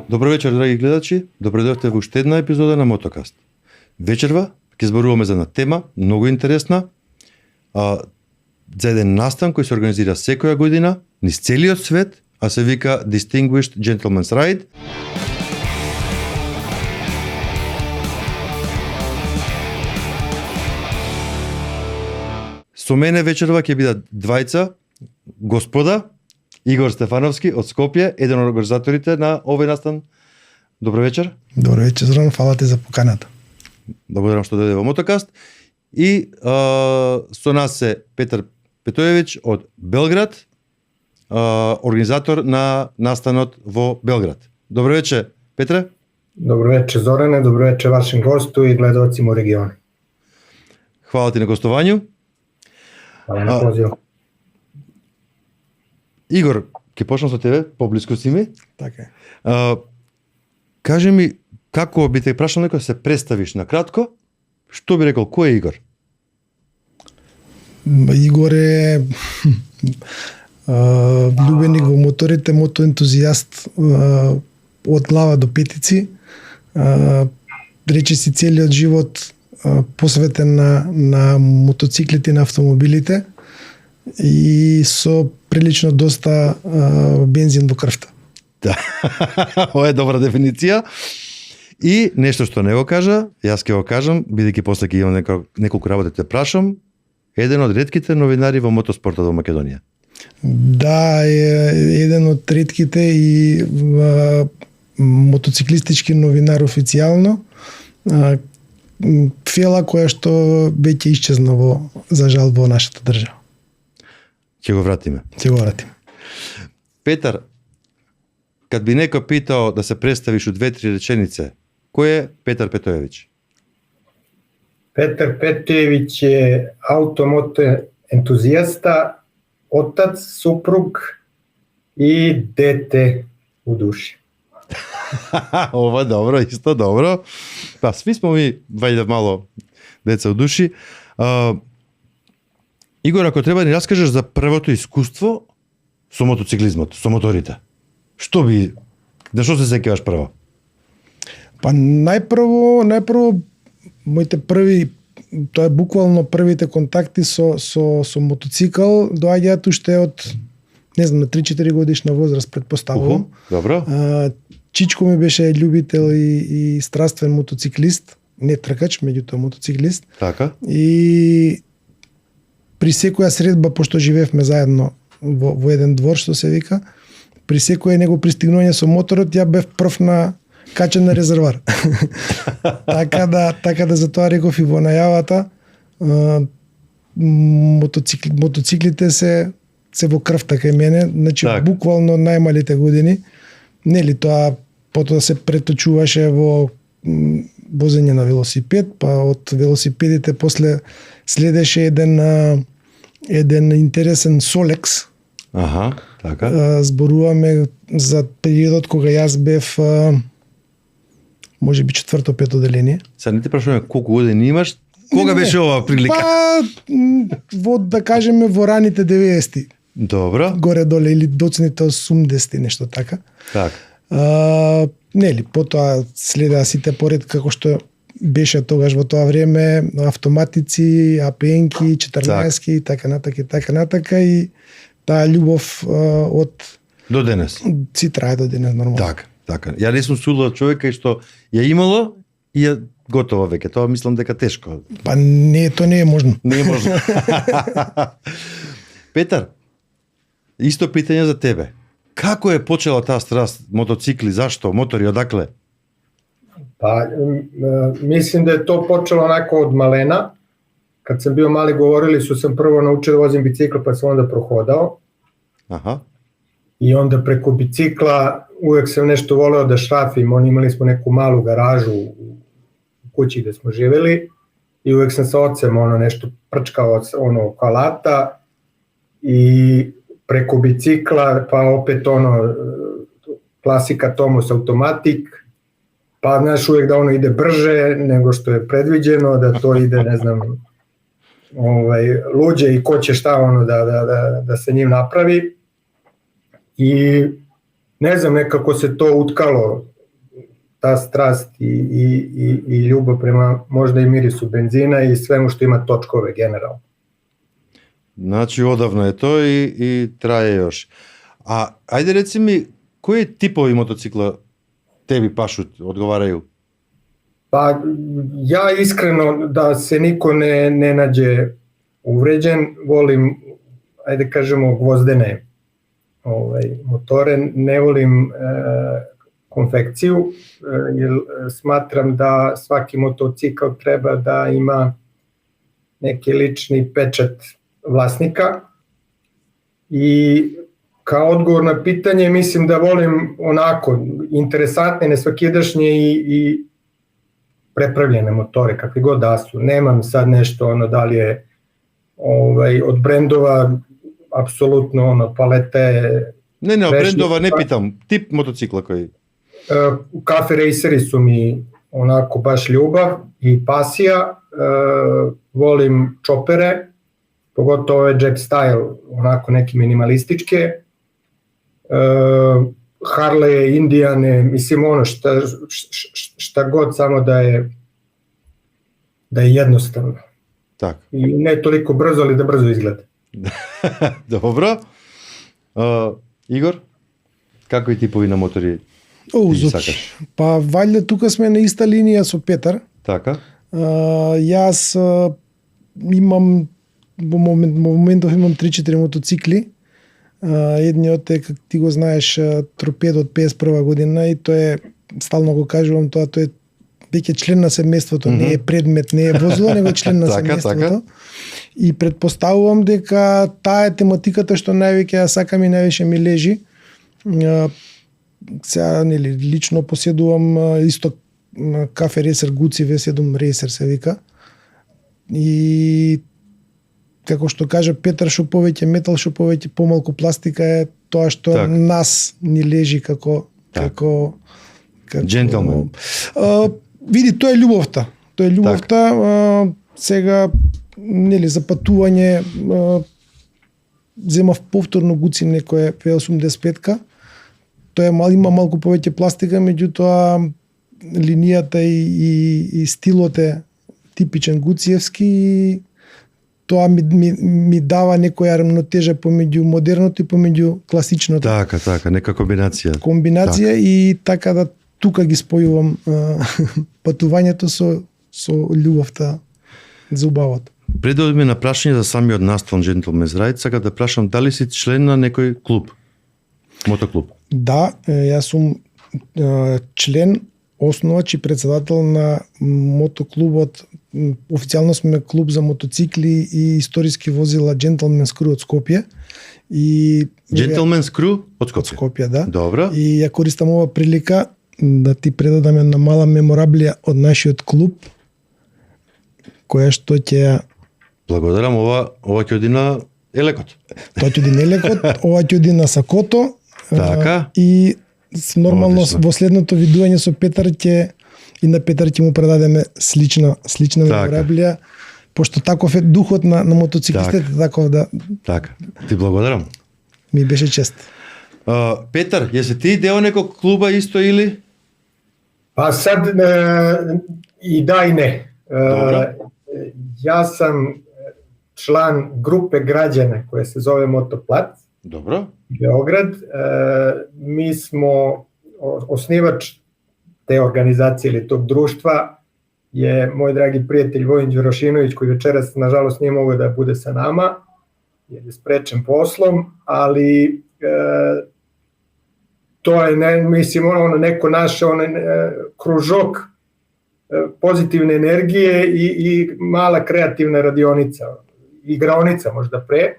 Добро вечер, драги гледачи. Добредојавте во уште една епизода на Мотокаст. Вечерва ќе зборуваме за една тема многу интересна, за еден настан кој се организира секоја година низ целиот свет, а се вика Distinguished Gentleman's Ride. Со мене вечерва ќе бидат двајца господа, Игор Стефановски од Скопје, еден од организаторите на овој настан. Добро вечер. Добро вечер, Зоран, фала ти за поканата. Благодарам што дојде во Мотокаст. И со нас е Петар Петојевич од Белград, организатор на настанот во Белград. Добро вечер, Петре. Добро вечер, Зоране, добро вечер вашим госту и гледалцima у региону. Хвала ти на гостувању. Хвала на позив. Игор, ќе почнам со тебе, поблиску си ми. Така е. Кажи ми, како би те прашал некој се представиш на кратко, што би рекол, кој е Игор? Игор е влюбеник во моторите, мотоентузијаст од глава до петици. Речиси целиот живот посветен на мотоциклите и на автомобилите и со прилично доста бензин во крвта. Да, ова е добра дефиниција. И нешто што не го кажа, јас ќе го кажам, бидејќи после ќе имам неколку работи те прашам, еден од ретките новинари во мотоспортот во Македонија. Да, е еден од ретките и мотоциклистички новинар официјално. Фела која што веќе исчезна за жал во нашата држава. Ќе го вратиме. Ќе го вратиме. Петар, кад би некој питал да се представиш у 2-3 реченице, кој е Петар Петојевич? Петар Петојевич е автомото ентузијаста, отац, супруг и дете у души. Ова добро, исто добро. Па сви смо ми вајде мало деца у души. Игор, ако треба ни раскажеш за првото искуство со мотоциклизмот, со моторите. На што се сеќаваш прво? Па најпрво моите први, тоа е буквално првите контакти со мотоцикл доаѓаат уште од, не знам, на 3-4 годишна возраст, предпоставувам. Добро. Чичко ми беше љубител и страствен мотоциклист, не тркач, меѓутоа мотоциклист. Така. И при секоја средба, пошто живеевме заедно во еден двор, што се вика, при секој него пристигнување со моторот, ја бев прв на качен на резервар. така да затоа реков и во најавата, мотоциклите се во крвта кај мене, значи так. Буквално најмалите години, нели тоа потоа се преточуваше во возење на велосипед, па од велосипедите после следеше еден интересен Солекс. Аха, така. Зборуваме за периодот кога јас бев може би 4-5 одделение. Сега не те прашуваме колку години имаш, кога беше ова прилика? Па, да кажеме во раните 90-ти. Добро. Горе-доле или доцните 80-ти, нешто така. Так. Нели, потоа следеа сите поред како што беше тогаш во тоа време, автоматици, АПН-ки, 14-ки, така натака и таа љубов од до денес. Си трае до денес нормално. Така. Ја не сум судила човека што ја имало и ја готово веќе. Тоа мислам дека тешко. Па не, тоа не е можно. Не е можно. Петар, исто питање за тебе. Како е почела таа страст мотоцикли, зашто, мотори, одакле? Па, мислим да е то почело онако од малена. Kad sam bio mali, govorili su sam prvo naučio da vozim bicikl, pa sam onda prohodao. Aha. I onda preko bicikla uvek sam nešto voleo da šrafim. Imali smo neku malu garažu u kući gde smo živeli i uvek sam sa ocem nešto prčkao oko alata i preko bicikla, pa opet klasika Tomos automatik, pa znaš uvek da ono ide brže nego što je predviđeno, da to ide, ne znam, luđe i ko će šta da se njim napravi. I ne znam, nekako se to utkalo ta strast i ljubav prema možda i mirisu benzina i svemu što ima točkove generalno. Значи одавна е тоа и трае још. А ајде реци ми, кои типови мотоцикла теби пашут, одговарају? Pa ja iskreno da se niko ne nađe uvređen, volim, ajde kažemo, gvozdene motore, ne volim konfekciju, jer smatram da svaki motocikl treba da ima neki lični pečat vlasnika i kao odgovor na pitanje mislim da volim onako interesantne, nesvakidašnje i prepravljene motore, kakvi god da su. Nemam sad nešto da li je od brendova apsolutno palete. Ne, od brendova ne pitam, tip motocikla koji? Cafe raceri su mi onako baš ljubav i pasija. Volim čopere, pogotovo ove jet style, onako neke minimalističke. Harley, Indijane, mislim ono šta god, samo da je jednostavno. Tako. I ne toliko brzo, ali da brzo izgleda. Dobro. Игор, какви типови на мотори ти сакаш? Па вајде тука сме на иста линија со Петар. Така. Јас имам во моментов имам 3-4 мотоцикли. Едниот е, как ти го знаеш, Торпедо од 51 година и тоа е, стално го кажувам, тоа е веќе член на семејството, не е предмет, не е возило, него член на семејството. И предпоставувам дека таа е тематиката што највеќе ја сакам и највеќе ми лежи. Сега, нели, лично поседувам исто кафе рейсер Гуци V7 Racer се вика. И како што кажа Петар, што повеќе метал, што повеќе помалку пластика е тоа што нас ни лежи како джентълмен. Види, тоа е љубовта. Тоа е љубовта. Сега, нели, за патување земав повторно Гуци некоја V85-ка. Тоа има малку повеќе пластика, меѓутоа линијата и стилот е типичен гуциевски и тоа ми дава некоја рамнотежа помеѓу модерното и помеѓу класичното. Така, нека комбинација. Комбинација и така да тука ги спојувам патувањето со љубовта за убавото. Пред да одиме на прашање за самиот настан Gentleman's Ride, сакам да прашам дали си член на некој клуб? Мотоклуб? Да, јас сум член, основач и председател на мотоклубот. Официјално сме клуб за мотоцикли и историски возила Gentleman's Crew од Скопје. Gentleman's Crew од Скопје? Скопје, да. Добро. И ја користам ова прилика да ти предадам една мала мемораблија од нашиот клуб, која што ќе... Благодарам, ова ќе оди на елекот. Тоа ќе оди на елекот, ова ќе оди на сакото. Така. И нормално во следното видување со Петар и на Петар ќе му предадеме слична мемораблија, пошто таков е духот на мотоциклистите, таков да... Така, ти благодарам. Ми беше чест. Петар, јасе ти дел некој клуба исто или? Па сад и да и не. Јас сам члан групе граѓана која се зове Мотоплат. Добро. Beograd. Mi smo osnivač te organizacije ili tog društva je moj dragi prijatelj Vojin Đurošinović, koji večeras nažalost nije mogao da bude sa nama jer je sprečen poslom, ali to je mislim neko naše kružok pozitivne energije i mala kreativna radionica, igraonica možda pre.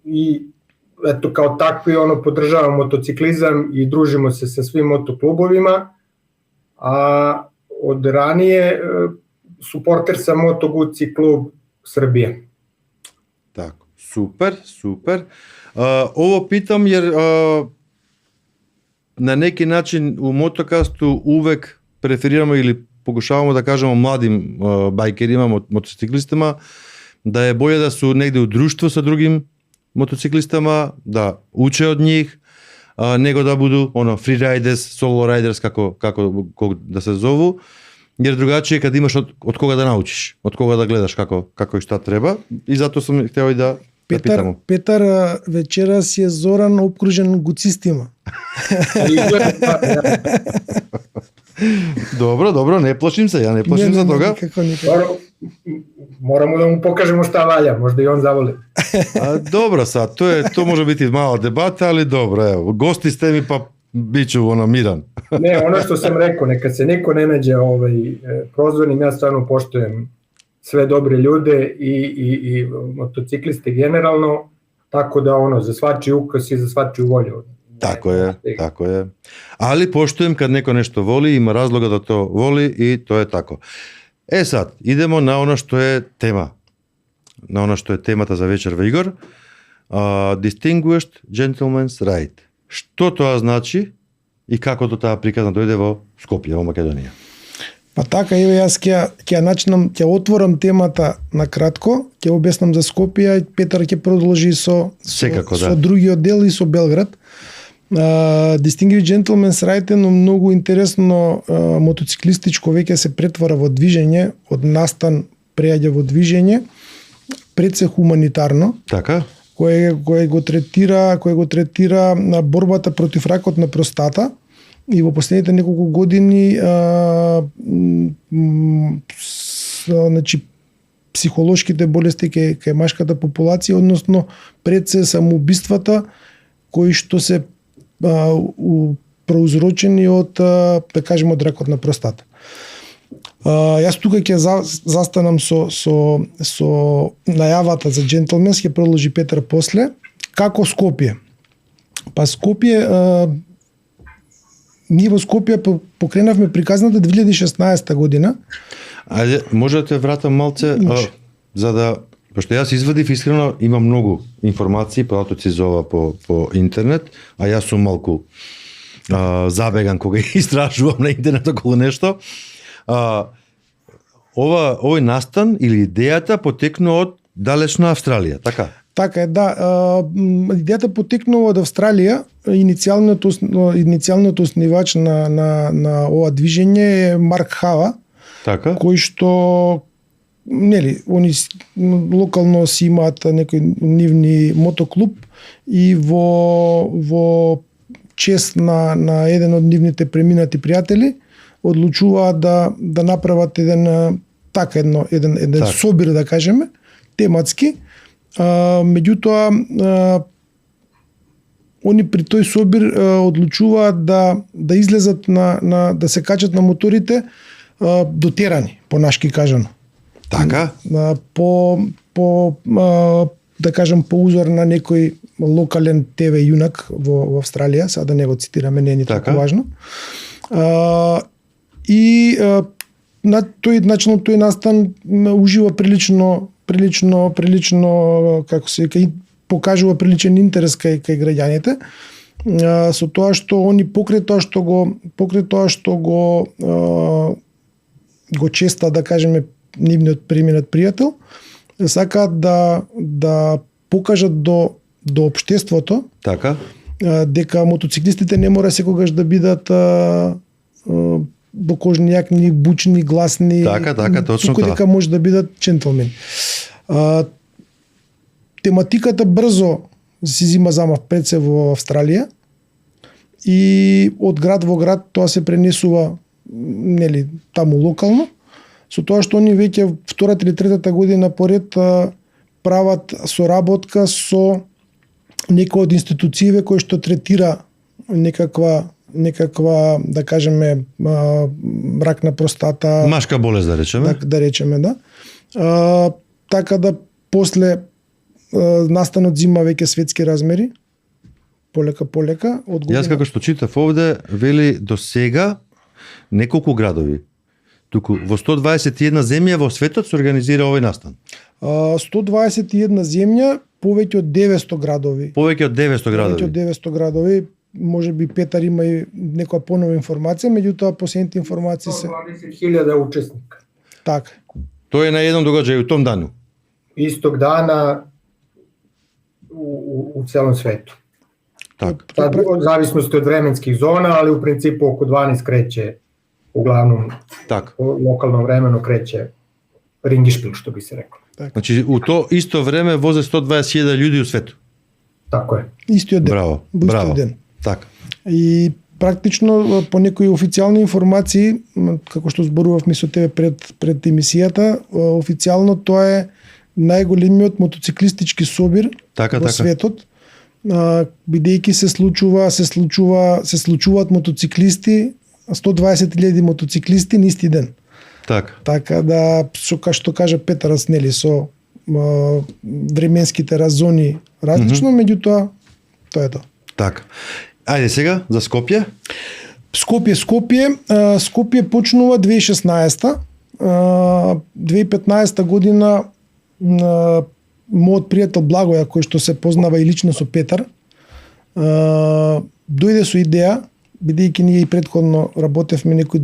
I eto kao takvi podržavamo motociklizam i družimo se sa svim motoklubovima, a od ranije suporter sam Moto Guzzi klub Srbije. Tako, super. Ovo pitam jer na neki način u Motokastу uvek preferiramo ili pokušavamo da kažemo mladim bajkerima, motociklistama, да е боље да су негде у друштво со другим мотоциклистама, да уче од нив, него да буду free riders, solo riders како да се зову, jer другачије кога имаш од кога да научиш, од кога да гледаш како и шта треба, и затоа сум хотел и да питам. Петар, вечерас е Зоран обкружен гуцистима. Добро, не плашим се, ја не плашим за тога. Никако. Морамо да му покажемо шта валја, можда и он заволи. Добро, сад, тоа може бити мала дебата, али добро, ево, гости сте ми, па бичу миран. Не, оно што сам рекao, нека се неко не наđe prozvanim, ja stvarno poštujem sve dobre ljude i motocikliste generalno, tako da za svačiji ukas i za svačiju volju. Tako je. Ali poštujem kad neko nešto voli, ima razloga da to voli i to je tako. Sad, idemo na ono što je tema. Na ono što je temata za večer во Игор. Distinguished Gentleman's Ride. Што тоа значи и како до таа приказна дојде во Скопје, во Македонија? Па така, еве јас ќе отворам темата на кратко, ќе објаснам за Скопје, Петар ќе продолжи со другиот дел и со Белград. Distinguished Gentleman's Ride е многу интересно мотоциклистичко, веќе се претвара во движење, од настан преаѓа во движење, пред се хуманитарно. Така. Кој го третира борбата против ракот на простата, и во последните неколку години значи психолошките болести кај машката популација, односно пред се самоубиствата кои што се проузрочени од, да кажеме, од ракот на простата. Јас тука ќе застанам со најавата за Gentleman's, ќе продолжи Петар после. Како Скопје? Па Скопје, ние во Скопје покренавме приказната 2016 година. Ајде, може да те вратам малце, за да, пошто јас извадив искрено, има многу информации, податоци за ова по интернет, а јас сум малку забеган кога истражувам на интернет околу нешто. Овој настан или идејата потекнува од далечна Австралија, така? Така е, да. Идејата потекнува од Австралија. Иницијалниот основач на ова движење е Марк Хава, така? Кој што они локално си имаат некој нивни мотоклуб и во чест на еден од нивните преминати пријатели одлучуваат да направат еден собир, да кажеме, тематски. Меѓутоа, они при тој собир одлучуваат да излезат да се качат на моторите дотерани, по нашки кажано. Така? Да кажем, по узор на некој локален ТВ јунак во Австралија, сега да не го цитираме, не е ни толку важно. И на тој настан ужива прилично како се вика, покажува приличен интерес кај граѓаните, со тоа што они покрај тоа што го честа, да кажеме, нивниот преминат пријател, сакаат да покажат до општеството, така, дека мотоциклистите не мора секогаш да бидат бокожни, јакни, бучни, гласни. Така, точно туку тоа. Дека може да бидат джентлмени. Тематиката брзо се зима замав пред се во Австралија и од град во град тоа се пренесува таму локално, со тоа што они веќе втората или третата година поред прават соработка со некој од институциите кои што третира некаква, да кажеме, рак на простата, машка болест, да речеме. Да. Така да после настанот зима веќе светски размери, полека. Јас како што читав овде, вели до сега неколку градови. Туку во 121 земја во светот се организира овој настан. 121 земја, повеќе од 900 градови. Повеќе од 900 градови. Може би Петар има и некоја понова информација, меѓутоа последните информации се 20.000 учесника. Така. Тоа е на еден догаѓај у том дану. Истог дана u celom svetu. Так. Sad, od zavisnosti od vremenskih zona, ali u principu oko 12 kreće, uglavnom Так. u lokalnom vremenu kreće ringišpil, što bi se reklo. Значи у то исто време возе 120.000 луѓе у свету. Tako je. Истиот ден. Браво. Во истиот Браво. ден. Така. И практично по некои официјални информации, како што зборувавме со тебе пред емисијата, официјално тоа е најголемиот мотоциклистички собир Така, во така. светот. Бидејќи се случуваат мотоциклисти, 120.000 мотоциклисти на исти ден. Така. Така да, што кажа Петар, нели, со временските разони различно, меѓутоа, тоа е тоа. Така. Ајде сега за Скопје. Скопје почнува 2016-та. 2015 година мојот пријател Благоја, кој што се познава и лично со Петар, дојде со идеја, бидејќи ние и претходно работевме некои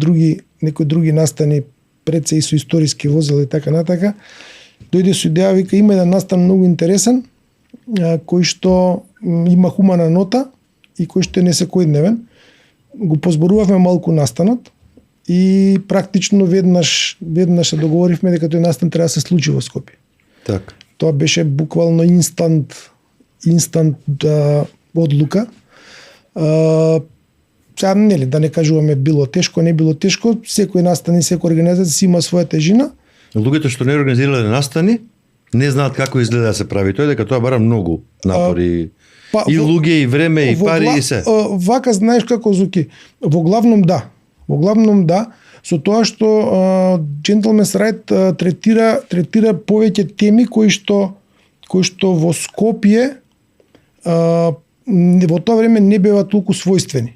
други настани пред се и со историски возила и така натака, дојде со идеја, вика, има еден настан многу интересен, кој што има хумана нота и кој што е не секојдневен. Го позборувавме малку настанот и практично веднаш се договоривме дека тој настан треба да се случи во Скопје. Така. Тоа беше буквално инстант одлука. Сега, нели, да не кажуваме било тешко, не било тешко, секој настан и секоја организација си има своја тежина. Луѓето што не организирале настани, не знаат како изгледа да се прави тој, дека тоа бара многу напори. И луѓе, и време, и пари, и се. Вака знаеш како звуки. Во главном да, со тоа што Gentleman's Ride третира повеќе теми кои што во Скопје во тоа време не беа толку својствени.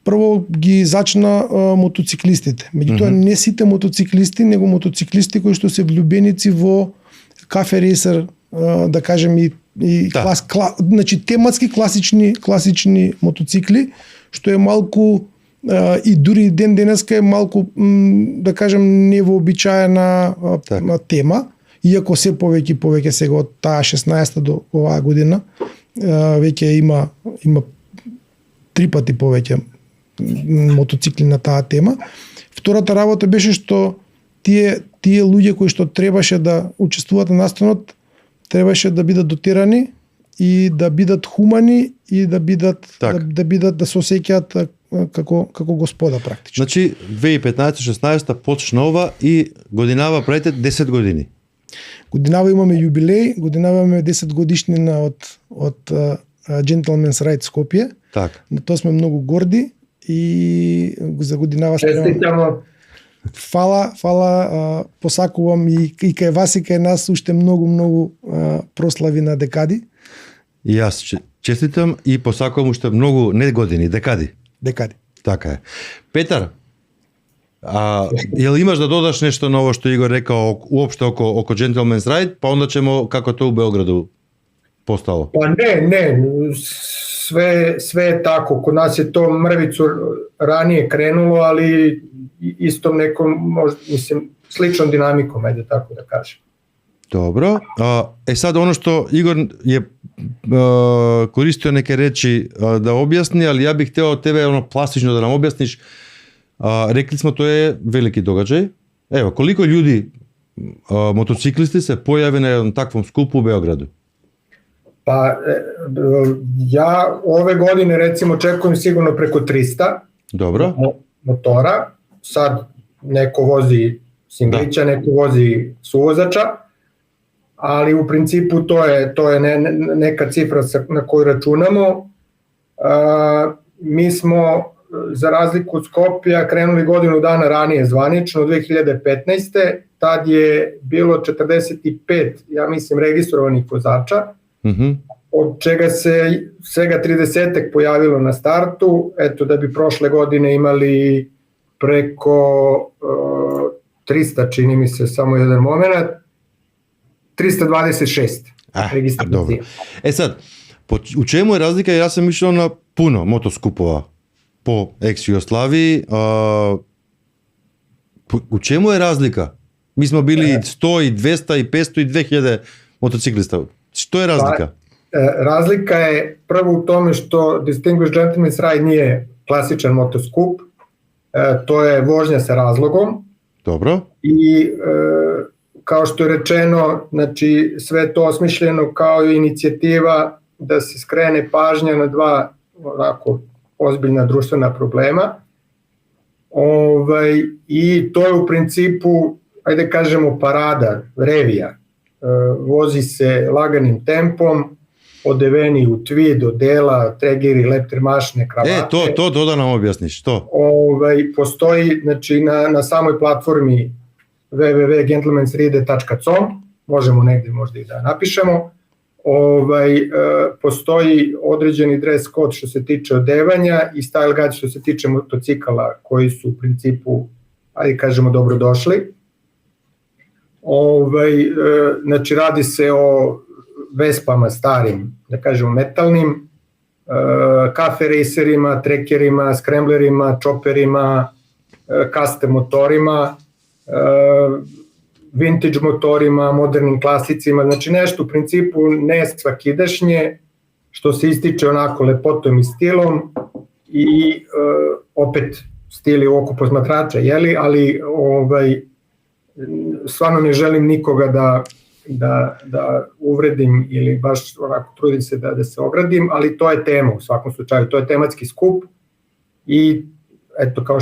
Прво ги зачна мотоциклистите. Меѓутоа не сите мотоциклисти, него мотоциклисти кои што се влюбеници во кафе рейсер, да кажем и Да. Значи тематски класични мотоцикли, што е малку и дури ден денеска е малку, да кажем, невообичаена тема, иако се повеќе сега од таа 16-та до оваа година веќе има 3 пати повеќе мотоцикли на таа тема. Втората работа беше што тие луѓе кои што требаше да учествуваат на настанот требаше да бидат дотирани и да бидат хумани и да се осеќаат како господа практично. Значи 2015-16 почна ова и годинава правите 10 години. Годинава имаме јубилеј, годинава имаме 10 годишнина од Gentleman's Ride Скопје. Така. На тоа сме многу горди и за годинава Честитamo. Фала, посакувам и кај вас и кај нас уште многу прослави на декади. И јас честитам и посакувам уште многу не години, декади. Така е. Петар, јел имаш да додаш нешто ново што Игор рекао уопште око Gentleman's Ride, па онда ќемо како тоа у Белграду постало? Pa ne, sve je tako. Kod nas je to mrvicu ranije krenulo, ali istom nekom, mislim, sličnom dinamikom, ajde tako da kažem. Добро. Сад, оно што Игор е користио неке речи да објасни, али ја бих тео тебе пластично да нам објасниш. Рекли сме тоа е велики догаđај. Ево, колико луѓе мотоциклисти се појави на едном таквом скупу у Београду? Pa ja ove godine recimo očekujem sigurno preko 300 Dobro. Motora. Sad neko vozi singlića, neko vozi suvozača, ali u principu to je neka cifra na koju računamo. Mi smo za razliku od Skopja krenuli godinu dana ranije zvanično, 2015. Tad je bilo 45, ja mislim, registrovanih vozača, od čega se svega 30-ek pojavilo na startu, eto da bi prošle godine imali preko 300, čini mi se, samo jedan moment, 326 registracija. Dobro. Sad, u čemu je razlika? Ja sam išao na puno motoskupova po ex-Jugoslaviji. U čemu je razlika? Mi smo bili 100 i 200 i 500 i 2000 motociklista. Što je razlika? razlika je prvo u tome što Distinguished Gentleman's Ride nije klasičan motoskup, to je vožnja sa razlogom. Dobro. I kao što je rečeno, znači sve je to osmišljeno kao inicijativa da se skrene pažnja na dva onako ozbiljna društvena problema. I to je u principu, ajde kažemo, parada, revija. Vozi se laganim tempom, odeveni u tweed, odela, tregeri, leptir mašne, kravate. To da nam objasniš, to. Postoji, znači, na samoj platformi www.gentlemansride.com, možemo negde možda i da napišemo, postoji određeni dress code što se tiče odevanja i style guide što se tiče motocikala koji su u principu, ajde kažemo, dobrodošli. Znači radi se o Vespama starim, da kažemo metalnim, kafe racerima, trekerima, scramblerima, chopperima, custom motorima, vintage motorima, modernim klasicima, znači nešto u principu ne svakidašnje, što se ističe onako lepotom i stilom i opet stil je u oku posmatrača, ali stvarno ne želim nikoga da uvredim ili baš onako trudim se da se ogradim, ali to je tema u svakom slučaju, to je tematski skup i eto, kao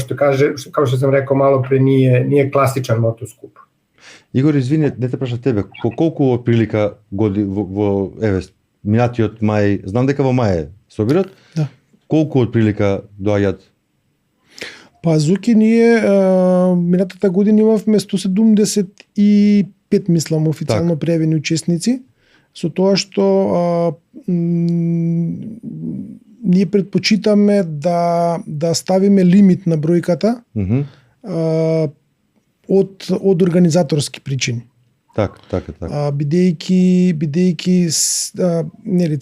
što sam rekao malo pre, nije klasičan motoskup. Игор, извини, не те прашам тебе, колку отприлика во минатиот мај, знам дека во мај собират? Да. Колку отприлика доаѓаат? Па Зуки, ние минатата година имавме 175, мислам, официјално пријавени учесници, со тоа што ние предпочитаме да ставиме лимит на бројката од организаторски причини. Така. Бидејќи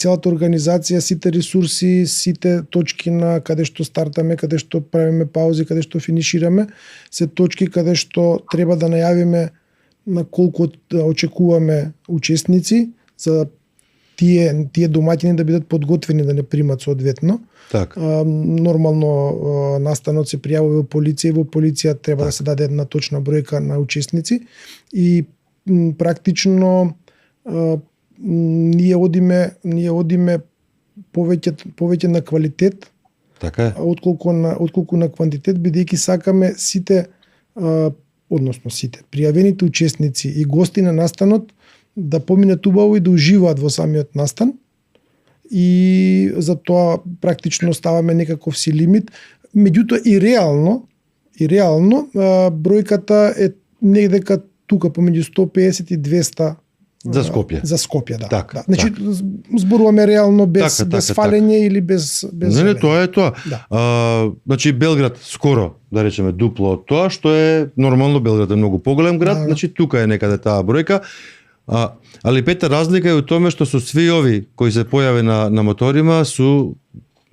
целата организација, сите ресурси, сите точки на каде што стартаме, каде што правиме паузи, каде што финишираме, се точки каде што треба да најавиме на колку очекуваме учесници за тие домаќини да бидат подготвени да не примат соодветно. Нормално настанот се пријавува во полиција и во полиција треба да се даде една точна бројка на учесници и практично ние одиме повеќе на квалитет отколку на квантитет, бидејќи сакаме сите пријавените учесници и гости на настанот да поминат убаво и да уживаат во самиот настан. И за тоа практично ставаме некаков си лимит. Меѓутоа и реално бројката е негдека тука помеѓу 150 и 200 за Скопје. За Скопје, да. Значи зборуваме реално без фалење или без Не, тоа е тоа. Да. Значи Белград скоро, да речеме, дупло од тоа, што е нормално, Белград е многу поголем град, значи тука е некаде таа бројка. Али пета разлика е у томе што со сви ови кои се појави на моторима су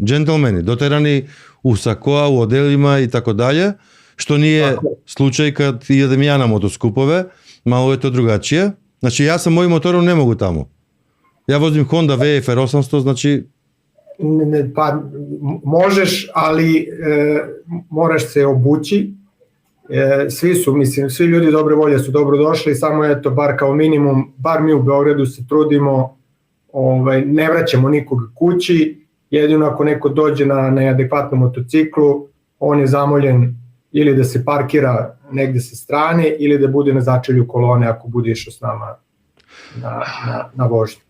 джентлмени, дотерани у сакоа, у оделима и така дале, што не е случај кад идем ја на мотоскупове, мало е тоа другачија. Значи јас сам мој мотором не могу таму. Ја возим Honda VFR 800, значи па можеш, али мораш се обуќи. Svi ljudi dobre volje su dobro došli, samo eto, bar kao minimum, bar mi u Beogradu se trudimo, ne vraćamo nikoga kući, jedino ako neko dođe na neadekvatnom motociklu, on je zamoljen ili da se parkira negde sa strane ili da bude na začelju kolone ako bude išao s nama na vožnju.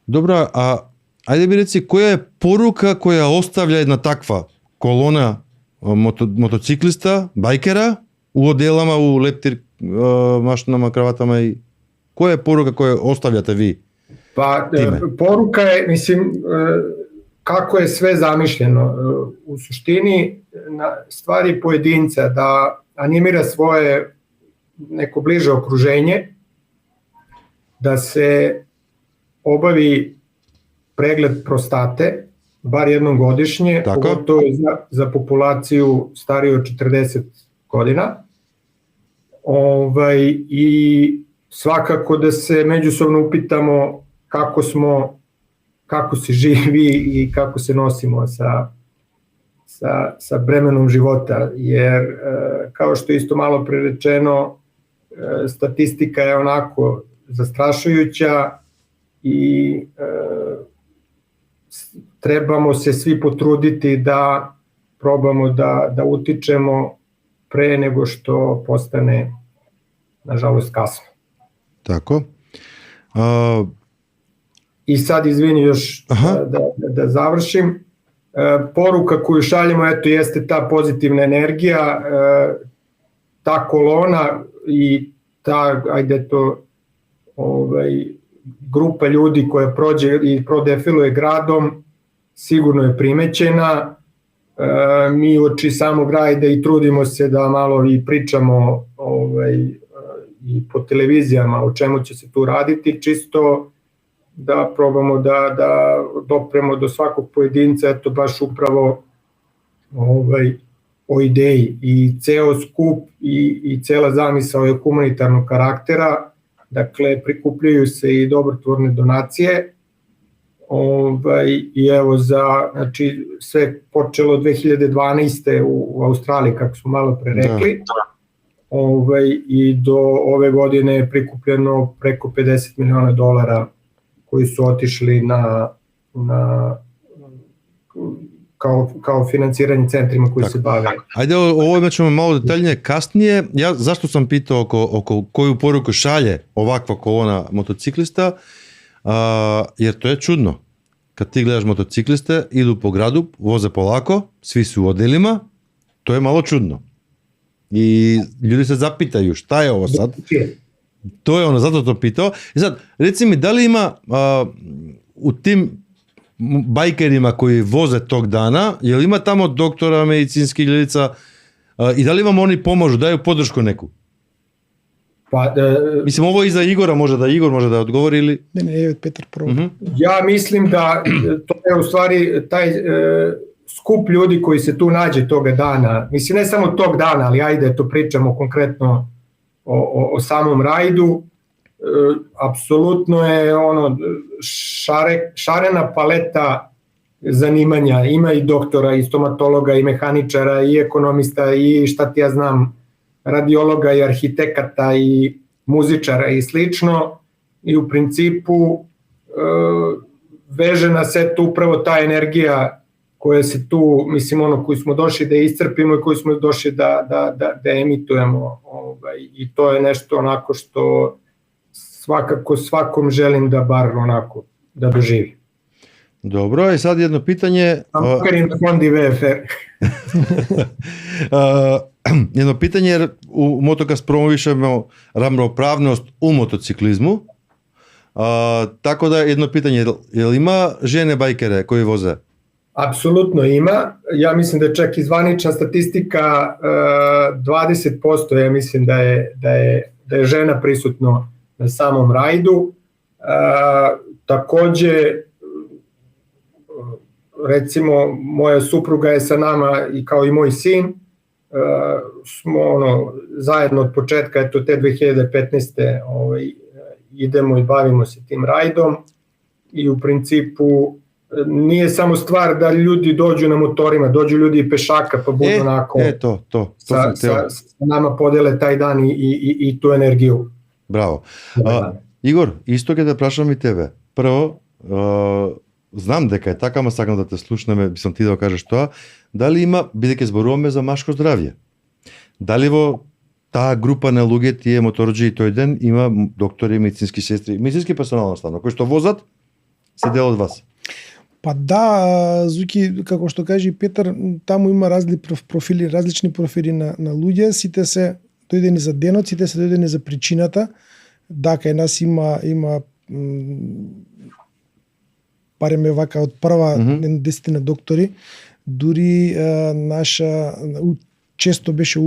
Dobro, a ajde bi reci, koja je poruka koja ostavlja jedna takva kolona motociklista, bajkera, u оделама, у лептир машинама, краватама и која е порука која оставljate ви? Па порука е, мислим, како е све замишljeno. У суштини ствари поединца да анимира своje neko bliže okruženje, da se obavi pregled prostate, bar jednom godišnje, pogotovo za populaciju stariju od 40 godina. I svakako da se međusobno upitamo kako se živi i kako se nosimo sa bremenom života, jer kao što je isto malo prerečeno, statistika je onako zastrašujuća i trebamo se svi potruditi da probamo da utičemo pre nego što postane, nažalost, kasno. Tako. I sad, izvini još da završim. Poruka koju šaljemo, eto, jeste ta pozitivna energija, ta kolona i ta, ajde to, grupa ljudi koja prođe i prodefiluje gradom, sigurno je primećena. Mi uoči samog rajda i trudimo se da malo i pričamo i po televizijama o čemu će se tu raditi, čisto da probamo da dopremo do svakog pojedinca, eto baš upravo o ideji. I ceo skup i cela zamisao je humanitarnog karaktera, dakle prikupljaju se i dobrotvorne donacije, i evo znači sve počelo 2012. u Australiji, kako smo malo pre rekli, i do ove godine je prikupljeno preko $50 miliona koji su otišli kao financiranje centrima koji se bave. Ajde, ovo imat ćemo malo detaljnije kasnije. Ja zašto sam pitao oko koju poruku šalje ovakva kolona motociklista, jer to je čudno. Kad ti gledaš motocikliste, idu po gradu, voze polako, svi su u odelima, to je malo čudno. I ljudi se zapitaju šta je ovo sad? To je ono, zato to pitao. I sad, reci mi, da li ima u tim bajkerima koji voze tog dana, je li ima tamo doktora, medicinskih lica i da li vam oni pomažu, daju podršku neku? Mislim, ovo je i za Igora, Igor može da odgovori ili... Ne, Petar prvo. Ja mislim da to je u stvari taj skup ljudi koji se tu nađe toga dana, mislim ne samo tog dana, ali ajde to pričamo konkretno o samom rajdu, apsolutno je šarena paleta zanimanja, ima i doktora, i stomatologa, i mehaničara, i ekonomista, i šta ti ja znam, radiologa, i arhitekata, i muzičara i slično, i u principu veže na setu upravo ta energija koja se tu, mislim, koji smo došli da iscrpimo i koji smo došli da emitujemo, i to je nešto onako što svakako svakom želim da bar onako da doživi. Dobro, i sad jedno pitanje... Jedno pitanje, jer u Motokast promovišemo ravnopravnost u motociklizmu, tako da jedno pitanje, je li ima žene bajkere koji voze? Apsolutno ima, ja mislim da je čak i zvanična statistika 20%, ja mislim da je žena prisutno na samom rajdu. Takođe, recimo, moja supruga je sa nama i kao i moj sin, smo zajedno od početka, eto te 2015. Idemo i bavimo se tim rajdom i u principu nije samo stvar da ljudi dođu na motorima, dođu ljudi i pešaka pa budu onako sa nama podele taj dan i tu energiju. Браво. Игор, исто ќе да прашам и тебе. Прво, знам дека е така, ама сакам да те слушнеме, бисам ти да кажеш тоа, дали има, бидејќи зборуваме за машко здравје, дали во таа група на луѓе, тие моторџи тој ден, има доктори, медицински сестри, медицински персонал наставно, кои што возат, се дел од вас? Па да, Зуки, како што кажи Петар, таму има различни профили на луѓе, сите се дојдени за денот, сите се дојдени за причината. Да, кај нас има барем вака од прва 10 доктори, дури наша често беше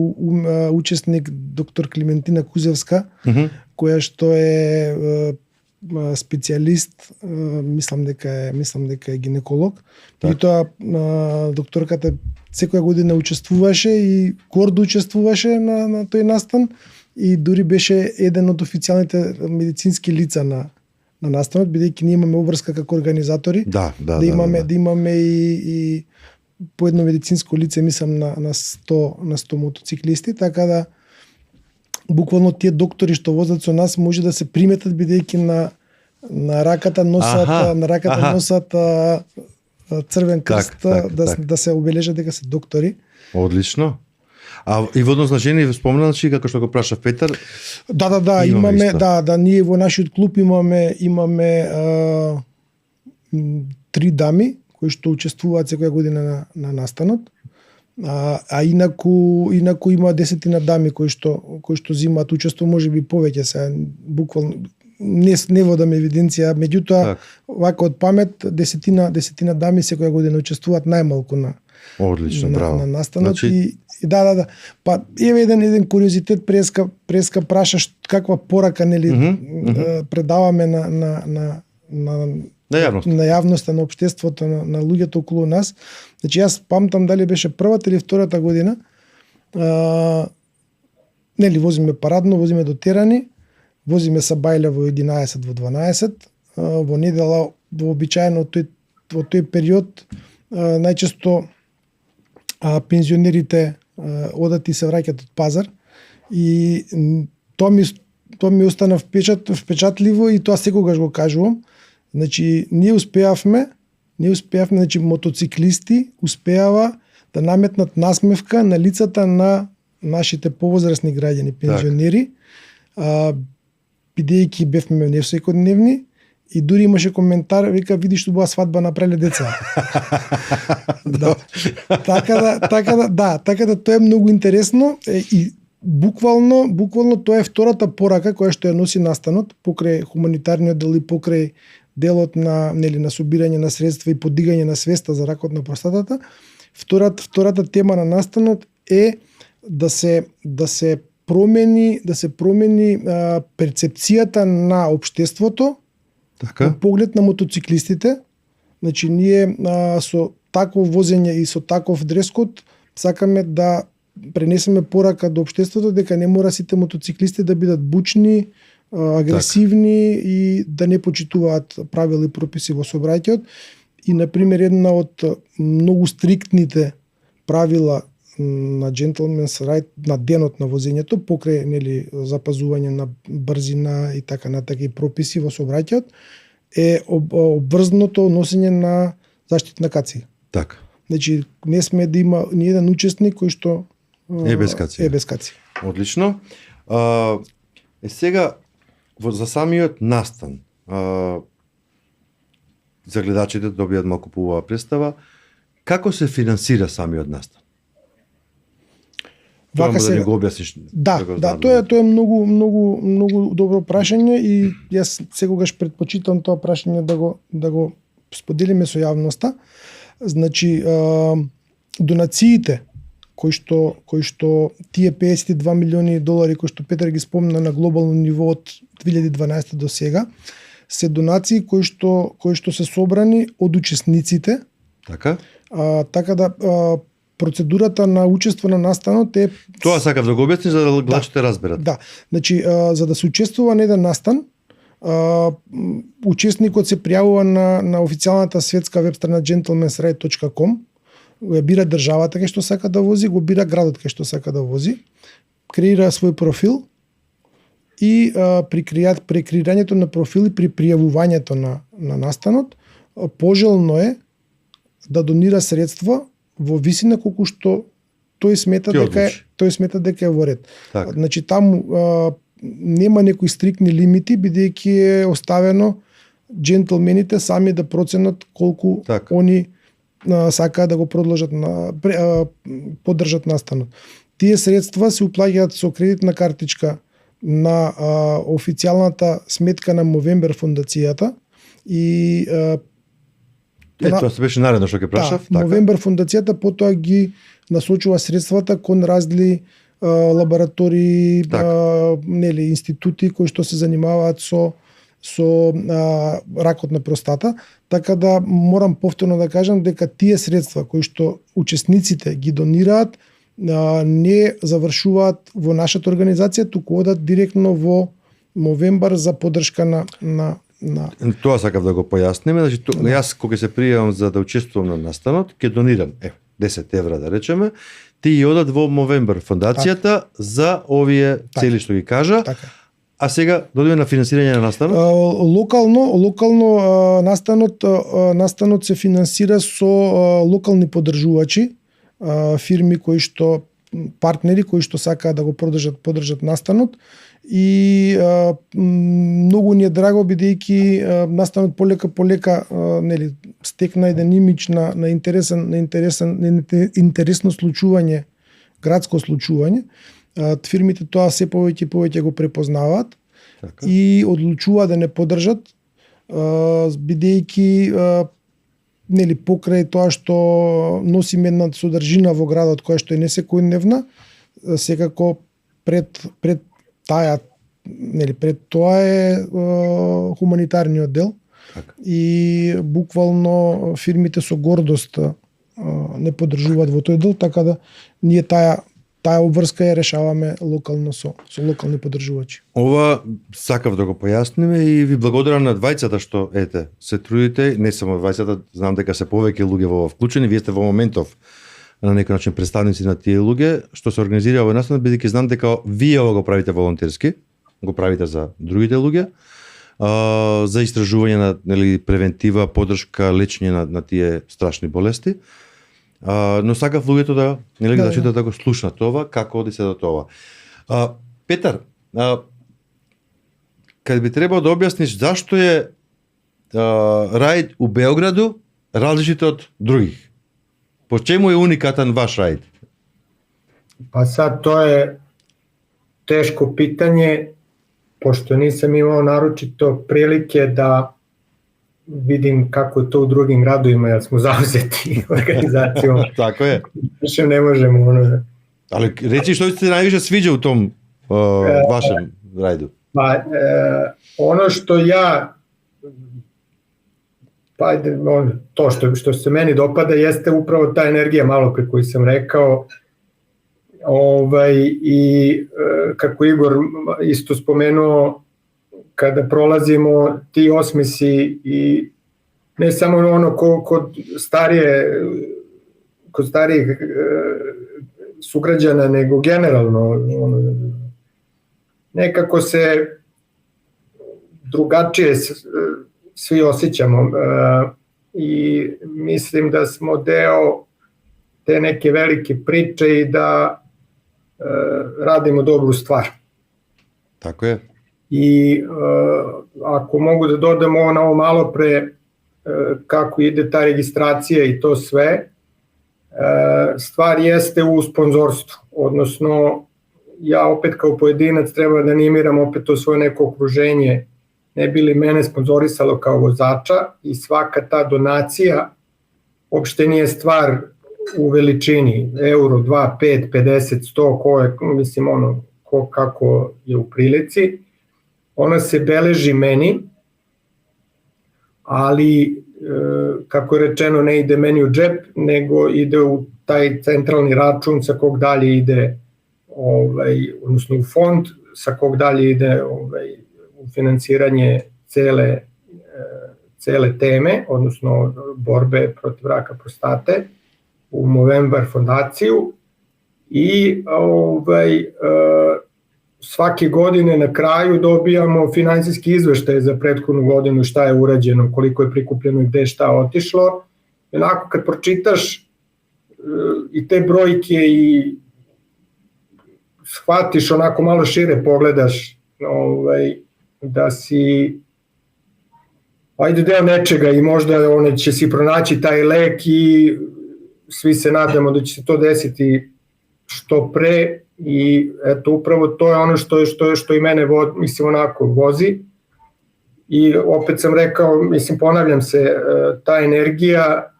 учесник доктор Климентина Кузевска, која што е специјалист, мислам дека е гинеколог. И тоа докторката секоја година учествуваше и гордо учествуваше на тој настан и дури беше еден од официјалните медицински лица на настанот, бидејќи ние имаме обврска како организатори, Да. да имаме и по едно медицинско лице, мислам на 100 мотоциклисти, така да буквално тие доктори што возат со нас може да се приметат бидејќи на раката носат црвен крст, да се обележат дека се доктори. Одлично. А и водно значение спомнал како што го прашав Петар. Да, имаме ние во нашиот клуб имаме 3 дами кои што учествуваат секоја година на настанот. А инаку има 10 дами кои што земаат учество, можеби повеќе се буквално не водам евиденција, меѓутоа вака од памет 10 дами секоја година учествуваат најмалку на Одлично, браво. На настанот. Значи... И да. Па еве еден куриозитет, преска праша каква порака предаваме на јавноста, на општеството, на луѓето околу нас. Значи јас памтам дали беше првата или втората година. Возиме парадно, возиме до Терани, возиме Сабајле во 11 во 12, во недела вообичаено во тој период најчесто пензионерите одат и се враќаат од пазар и тоа ми остана впечатливо и тоа секогаш го кажувам. Значи ние успеавме, значи мотоциклисти успеава да наметнат насмевка на лицата на нашите повозрасни граѓани, пензионери, бидејќи бевме не секојдневни. И дури имаше коментар, вика, видиш што била свадба направиле деца. Така да тоа е многу интересно и буквално тоа е втората порака која што ја носи настанот покрај хуманитарниот дел и покрај делот на собирање на средства и подигање на свеста за ракот на простатата. Втората тема на настанот е да се промени перцепцијата на општеството во поглед на мотоциклистите. Значи ние со такво возење и со таков дрескод сакаме да пренесеме порака до општеството дека не мора сите мотоциклисти да бидат бучни, агресивни и да не почитуваат правила и прописи во сообраќајот. И например една од многу стриктните правила на Gentleman's Ride на денот на возењето покрај запазување на брзина и така натака и прописи во сообраќајот е обврзаното носење на заштитна кација. Така. Значи не сме да има ни еден учесник кој што е без кација. Одлично. Сега за самиот настан за гледачите добијат малку поубава представа како се финансира самиот настан. Вака се го објасниш. Тоа е многу добро прашање и јас секогаш предпочитам тоа прашање да го споделиме со јавноста. Значи донациите кои што тие 52 милиони долари кои што Петар ги спомна на глобално ниво од 2012 до сега се донации кои што се собрани од учесниците. Така? Така да процедурата на учество на настанот е... Тоа сакав да го објасниш за да гледачите разберат. Да, значи за да се учествува на еден настан, учесникот се пријавува на официјалната светска веб страна gentlemansride.com, го бира државата кај што сака да вози, го бира градот кај што сака да вози, креира свој профил и при креирањето на профил и при пријавувањето на настанот, пожелно е да донира средства во висина колку што тој смета дека е во ред. Так. Значи таму нема некои стриктни лимити бидејќи е оставено джентлмените сами да проценат колку они сакаат да го продолжат поддржат настанот. Тие средства се уплаќаат со кредитна картичка на официјалната сметка на Movember фондацијата и тоа се беше наредно што ќе прашав. Да, Movember фондацијата потоа ги насочува средствата кон разли лаборатории, институти кои што се занимаваат со ракот на простата, така да морам повторно да кажам дека тие средства кои што учесниците ги донираат не завршуваат во нашата организација, туку одат директно во Movember за поддршка на Тоа сакав да го појасниме, значи јас кога се пријавам за да учествувам на настанот, ќе донирам 10 евра да речеме, ти ја одат во Movember фондацијата за овие цели што ги кажа. Така. А сега додиме на финансирање на настанот. Локално настанот се финансира со локални поддржувачи, фирми кои што партнери кои што сакаат да го поддржат настанот и многу ни е драго бидејќи настанот полека нели стекна еден имидж на интересно случување, градско случување. Фирмите тоа се повеќе и повеќе го препознаваат Така. и одлучуваат да не поддржат бидејќи нели покрај тоа што носиме една содржина во градот која што е не секојдневна, секако пред тоа е хуманитарниот дел. Така. И буквално фирмите со гордост не поддржуваат во тој дел, така да ние таа обврска ја решаваме локално со локални поддржувачи. Ова сакав да го појасниме и ви благодарам на двајцата што се трудите, не само двајцата, знам дека се повеќе луѓе во ова вклучени, вие сте во моментов на некој начин представници на тие луѓе што се организира овој настанок, бидејќи знам дека вие ова го правите волонтерски, го правите за другите луѓе, за истражување на превентива, поддршка, лечење на тие страшни болести. Но сакав луѓето да читат, да го слушнат ова, како оди се до тоа. Петар, кај би требало да објасниш зашто е раид у Београду различит од других? По чему е уникатен ваш раид? Па сад тоа е тешко питање, пошто нисам имал нарочито прилike да видим како е то у другим градовима, јас смо заузети организацијом. Тако е. Више не можеме. Али речи што се највише свиѓа у том вашем рајду? Па, оно што ја то што се мени допада јесте управо та енергија малопре кој сам рекао, и како Игор исто споменуо, kada prolazimo ti osmesi i ne samo ono kod starijih sugrađana, nego generalno nekako se drugačije svi osjećamo i mislim da smo deo te neke velike priče i da radimo dobru stvar. Tako je. I ako mogu da dodam ovo na ovo malo pre kako ide ta registracija i to sve, stvar jeste u sponzorstvu, odnosno ja opet kao pojedinac treba da animiram opet to svoje neko okruženje, ne bi li mene sponzorisalo kao vozača i svaka ta donacija uopšte nije stvar u veličini, euro, 2, 5, 50, 100, ko je, mislim ko kako je u prilici, ona se beleži meni, ali kako je rečeno ne ide meni u džep, nego ide u taj centralni račun sa kog dalje ide, odnosno u fond, sa kog dalje ide u finansiranje cele teme, odnosno borbe protiv raka prostate, u Movember fondaciju i svake godine na kraju dobijamo finansijski izveštaj za prethodnu godinu, šta je urađeno, koliko je prikupljeno i gde šta otišlo. Onako kad pročitaš i te brojke i shvatiš onako malo šire, pogledaš da si deo nečega i možda će si pronaći taj lek i svi se nadamo da će se to desiti što pre. I eto upravo to je ono što i mene vozi i opet sam rekao, ponavljam se, ta energija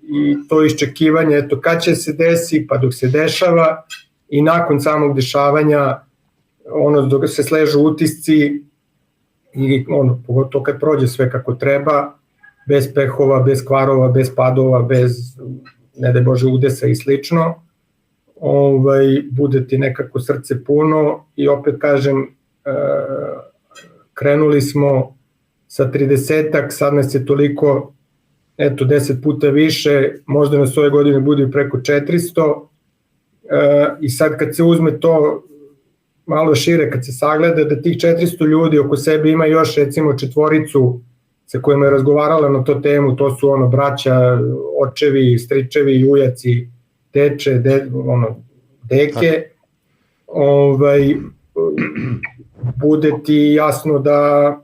i to iščekivanje, eto kad će se desi, pa dok se dešava i nakon samog dešavanja, dok se sležu utisci i pogotovo kad prođe sve kako treba, bez pehova, bez kvarova, bez padova, bez, ne daj Bože, udesa i slično, bude ti nekako srce puno i opet kažem, krenuli smo sa 30-ak, sad nas je toliko, eto 10 puta više, možda nas ove godine bude i preko 400, i sad kad se uzme to malo šire, kad se sagleda da tih 400 ljudi oko sebe ima još recimo četvoricu sa kojima je razgovarala na to temu, to su ono braća, očevi, stričevi, ujaci, teče, deke, bude ti jasno da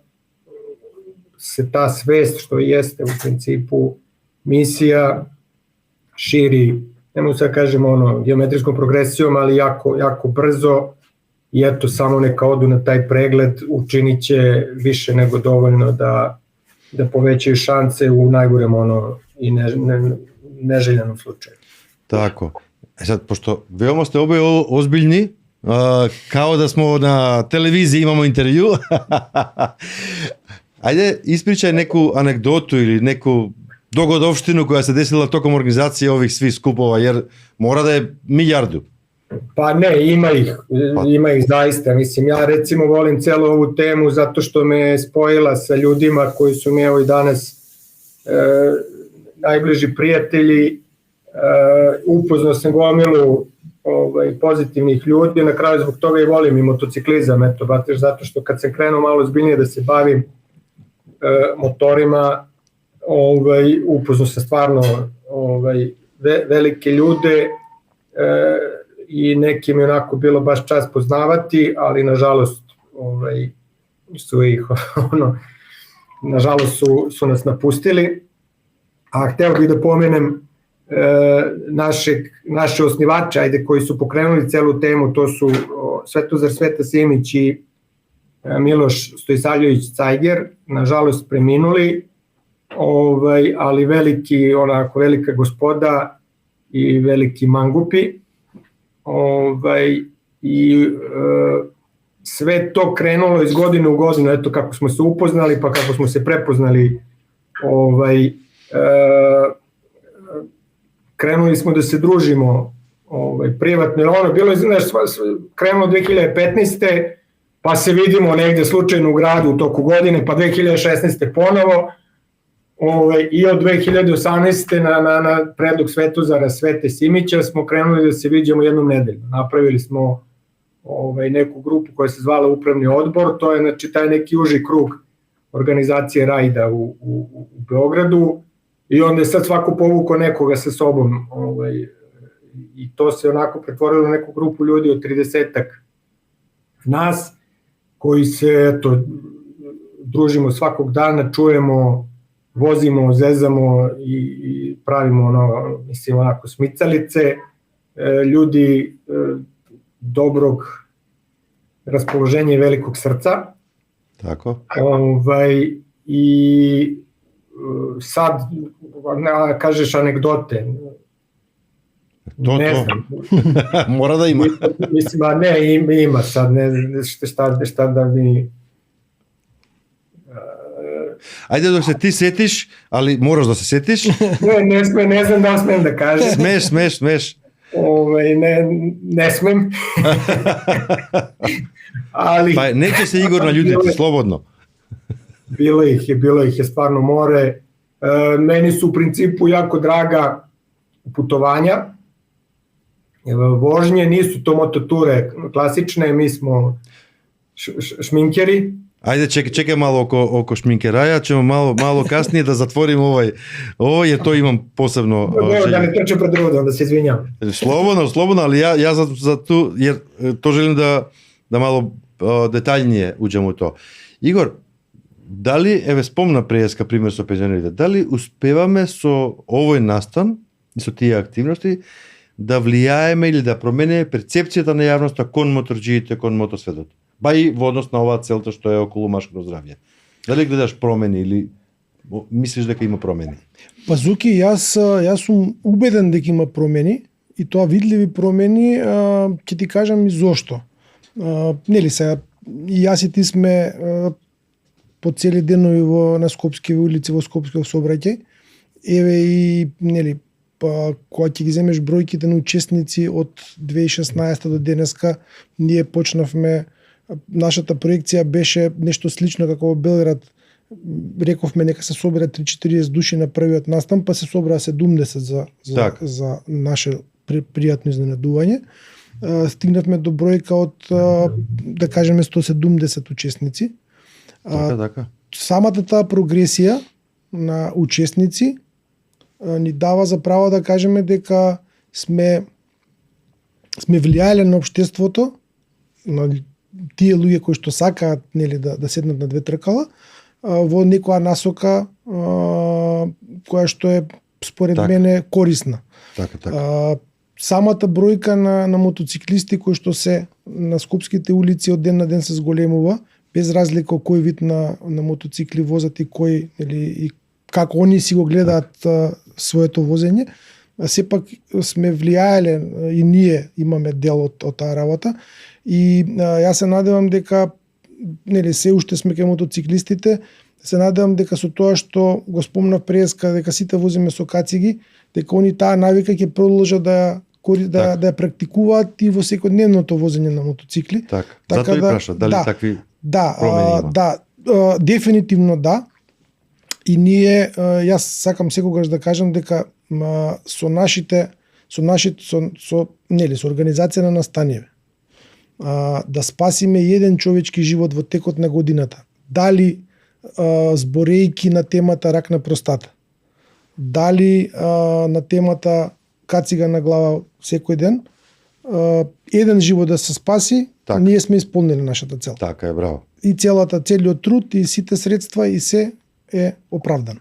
se ta svest, što jeste u principu misija, širi, ne mogu sad kažem geometrijskom progresijom, ali jako, jako brzo, i eto samo neka odu na taj pregled, učinit će više nego dovoljno da povećaju šanse u najgorem i neželjenom slučaju. Tako. Sad, pošto veoma ste oboje ozbiljni, kao da smo na televiziji imamo intervju, ajde ispričaj neku anegdotu ili neku dogodovštinu koja se desila tokom organizacije ovih svih skupova, jer mora da je milijardu. Pa ne, ima ih zaista. Mislim, ja recimo volim celu ovu temu zato što me spojila sa ljudima koji su mi evo i danas najbliži prijatelji. Upoznao sam gomilu pozitivnih ljudi, na kraju zbog toga i volim i motociklizam, eto, zato što kad sam krenuo malo zbiljnije da se bavim motorima, upoznao sam stvarno velike ljude, i nekim je onako bilo baš čast poznavati, ali nažalost su ih nažalost su nas napustili. A hteo bih da pomenem naše osnivače, ajde, koji su pokrenuli celu temu, to su Svetozar Sveta Simić i Miloš Stojsaljević Cajger, nažalost preminuli, ali velika gospoda i veliki mangupi. I sve to krenulo iz godine u godinu, eto kako smo se upoznali, pa kako smo se prepoznali, krenuli smo da se družimo privatno, bilo je, krenulo 2015. pa se vidimo negde slučajno u gradu u toku godine, pa 2016. ponovo, i od 2018. na predlog Svetozara Svete Simića smo krenuli da se viđamo jednom nedeljno. Napravili smo neku grupu koja se zvala Upravni odbor, to je znači taj neki uži krug organizacije rajda u Beogradu, i onda je sad svako povukao nekoga sa sobom, i to se onako pretvorilo na neku grupu ljudi od 30-ak nas, koji se družimo svakog dana, čujemo, vozimo, zezamo i pravimo onako smicalice, ljudi dobrog raspoloženja i velikog srca. Tako. I sad kažeš anegdote. Ne znam. Mora da ima. Mislim, ne, ima sad, ne šta da mi... Ajde dok se ti setiš, ali moraš da se setiš. Ne znam da li smem da kažem. Smeš. Ne smem. Ali... Pa neće se Igor naljutiti, slobodno. Bilo ih je stvarno more. Meni su u principu jako draga putovanja. Vožnje, nisu to mototure klasične, mi smo šminkeri. Ajde, čekaj malo oko šminkeraja, ćemo malo kasnije da zatvorim ovo, jer to imam posebno... Da ne trče pred rodom, da se izvinjam. Slobodno, ali ja za tu, jer to želim da malo detaljnije uđem u to. Igor, da li, spomna prejeska primjer со пензионерите, дали успеваме со овој настан и со тие активности да влијаеме или да промениме перцепцијата на јавноста кон моторџиите, кон мотосветот? Ба и во однос на оваа целта што е околу машкото здравје. Дали гледаш промени или мислиш дека има промени? Па Зуки, јас сум убеден дека има промени и тоа видливи промени, ќе ти кажам и зошто. Нели сега, и јас и ти сме по цели денови на Скопски улици, во Скопскиот сообраќај. Еве и нели, па кога ќе ги земеш бројките на учесници од 2016 до денеска, ние почнавме, нашата проекција беше нешто слично како во Белград, рековме нека се собира 3-40 души на првиот настан, па се собра 70 за наше пријатно изненадување. Стигнавме до бројка од да кажеме 170 учесници. Така. Самата таа прогресија на учесници ни дава за право да кажеме дека сме влијале на општеството, на тие луѓе кои што сакаат, нели, да седнат на две тркала, во некоја насока која што е според мене корисна. Така. Самата бројка на мотоциклисти кои што се на скопските улици од ден на ден се зголемува, без разлика кој вид на мотоцикли возат и кој, нели, и како они си го гледаат своето возење, сепак сме влијаеле и ние имаме дел од таа работа и јас се надевам дека, нели, се уште сме кај мотоциклистите, се надевам дека со тоа што го спомнав преска, дека сите возиме со кациги, дека они таа навика ќе продолжат да ја практикуваат и во секојдневното возење на мотоцикли. Така. Затоа ви прашав, дали такви промени има? Да, дефинитивно да. И ние, јас сакам секогаш да кажам дека со организација на настаниве, да спасиме еден човечки живот во текот на годината. Дали зборејки на темата рак на простата, дали на темата кацига на глава секој ден, еден живот да се спаси, ние сме исполнили нашата цел. Така е, браво. И целиот труд и сите средства и се е оправдано.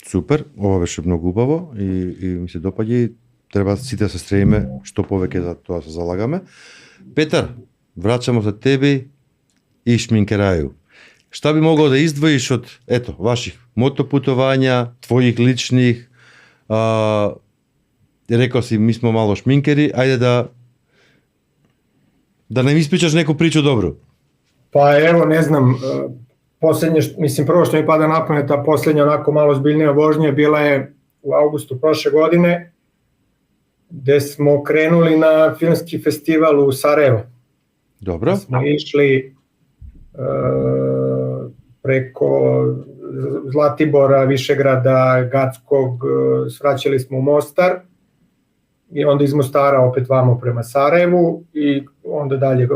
Супер, ова беше многу убаво и ми се допаѓа и треба сите се стремиме што повеќе за тоа се залагаме. Петар, враќамо се тебе и шминкерају. Шта би могол да издвоиш од ваших мотопутувања, твоих личних, рекол си ми сме мало шминкери, ајде да не ми испричаш неку причу добро. Па ево, не знам, прво што ми пада на памет, та последња онако malo zbiljnija vožnja bila je u avgustu prošle godine, gde smo krenuli na filmski festival u Sarajevo. Dobro. Smo išli preko Zlatibora, Višegrada, Gackog, svraćali smo u Mostar i onda iz Mostara opet vamo prema Sarajevu i onda dalje,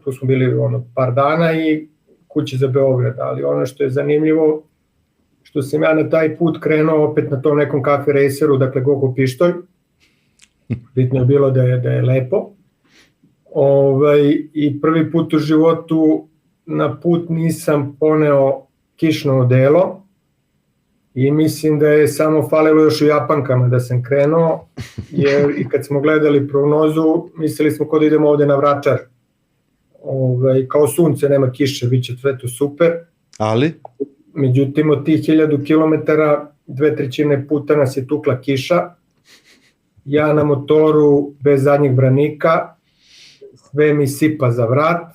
tu smo bili par dana i kući za Beograd, ali ono što je zanimljivo, što sam ja na taj put krenuo opet na tom nekom kafe raceru, dakle Gogo Pištolj, bitno je bilo da je lepo, i prvi put u životu na put nisam poneo kišno odelo i mislim da je samo falilo još u Japankama da sam krenuo, jer i kad smo gledali prognozu, mislili smo kod idemo ovde na Vračar. Kao sunce, nema kiše, bit će sve to super. Ali? Međutim, od tih 1000 kilometara 2/3 puta nas je tukla kiša. Ja na motoru bez zadnjeg branika, sve mi sipa za vrat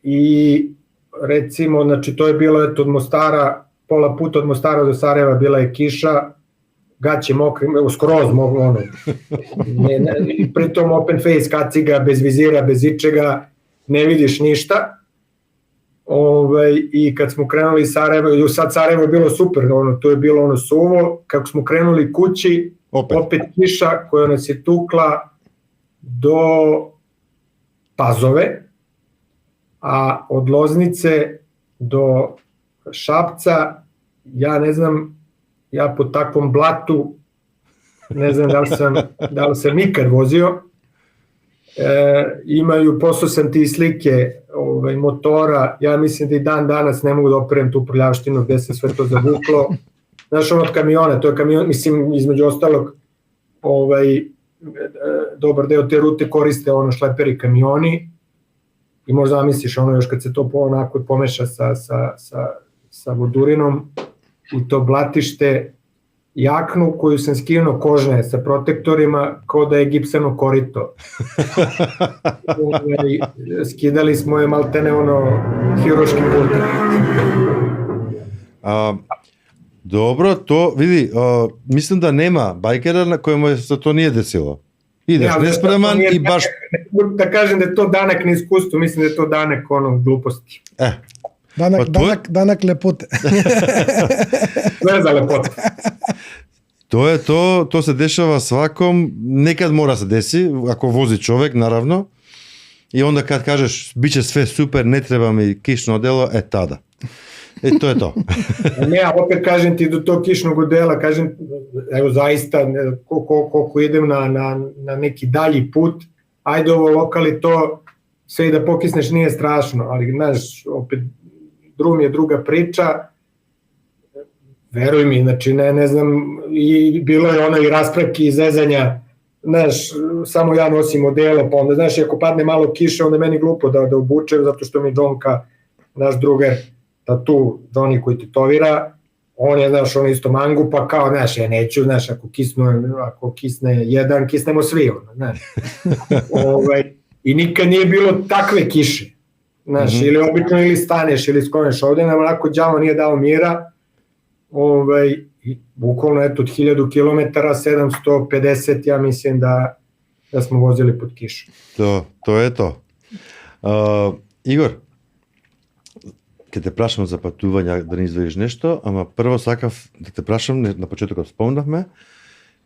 i recimo, znači to je bilo od Mostara, pola puta od Mostara do Sarajeva bila je kiša, gaće mokri, skroz mogu pritom open face, kaciga, bez vizira, bez ičega, ne vidiš ništa. I kad smo krenuli iz Sarajeva, sad Sarajevo je bilo super, to je bilo suvo, kako smo krenuli kući, opet kiša koja nas je tukla do Pazove, a od Loznice do Šapca, ja ne znam, ja po takvom blatu, ne znam da li sam nikad vozio, poslao sam ti slike motora, ja mislim da i dan danas ne mogu da operem tu prljavštinu gde se sve to zavuklo. Znaš, od kamiona, to je kamion, mislim, između ostalog, dobar deo te rute koriste šleperi kamioni i možda misliš još kad se to onako pomeša sa vodurinom i to blatište, jaknu koju sam skinuo kožne sa protektorima kao da je gipsano korito. Skidali smo je maltene hiruškim putem. Dobro, to vidi, mislim da nema bajkera na kojemu se to nije desilo. Ideš nespreman i baš... Da kažem da je to danak na iskustvu, mislim da je to danak gluposti. Данак лепоте. Не за лепота. То се дешава сваком, некад мора да се деси, ако вози човек, наравно. И онда кад кажеш, биче све супер, не треба ми кишно дело, тада. То е то. Не, а опет кажем ти до тоа кишного дела, кажем, ево заиста, колко идем на неки дали пут, ајде ово локали то, sve i da pokisneš nije strašno, ali znaš, opet drum je druga priča, veruj mi, znači ne znam, i bilo je ono i raspravki i zezanja, znaš, samo ja nosim odelo, pa onda, znaš, ako padne malo kiše, onda meni glupo da obučem, zato što mi Donka, naš drugar, tatu, Johnny koji tetovira, on je, znaš, on isto mangu, pa kao, znaš, ja neću, znaš, ako kisne jedan, kisnemo svi, ono, znaš. I nikad nije bilo takve kiše, znaš, ili obično ili staneš ili skoneš ovde, nam onako đavo nije dao mira, i bukvalno, eto, od 1000 km, 750, ja mislim da smo vozili pod kišu. To je to. Игор, ќе те прашам за патување, да не издвоиш нешто, ама прво сакав да те прашам, на почетокот спомнавме,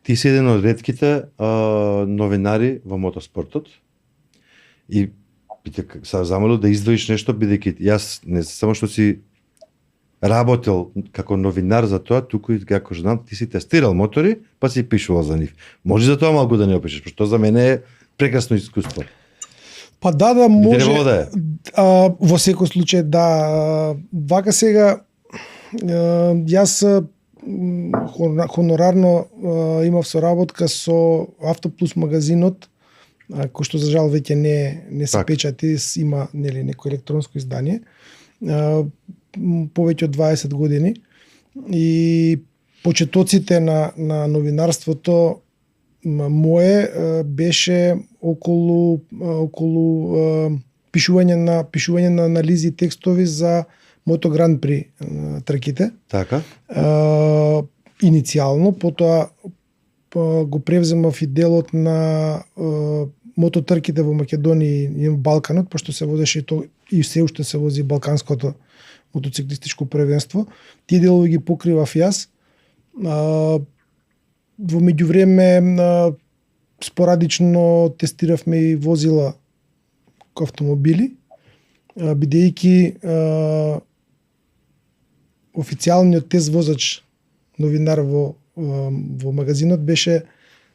ти си еден од ретките новинари во мотоспортот и би те замолил да издвоиш нешто, бидејќи јас не само што си работел како новинар за тоа, туку и како знам, ти си тестирал мотори, па си пишувал за нив. Може за тоа малку да не опишеш, што за мене е прекрасно искуство. Па да, може. Да е. Во секој случај, да. Вака сега, јас хонорарно имав соработка со Автоплус магазинот, кој што за жал веќе не се печати, има нели некој електронско издание, повеќе од 20 години, и почетоците на новинарството мое беше околу пишување на анализи и текстови за Мото Гран При трките. Така. Иницијално, потоа го превземав и делот на мототрките во Македонија и Балканот, пошто се возеше и се уште се вози балканското мотоциклистичко првенство. Тие делови ги покривав јас. Во меѓувреме спорадично тестиравме и возила автомобили, бидејќи официјалниот тест возач новинар во магазинот беше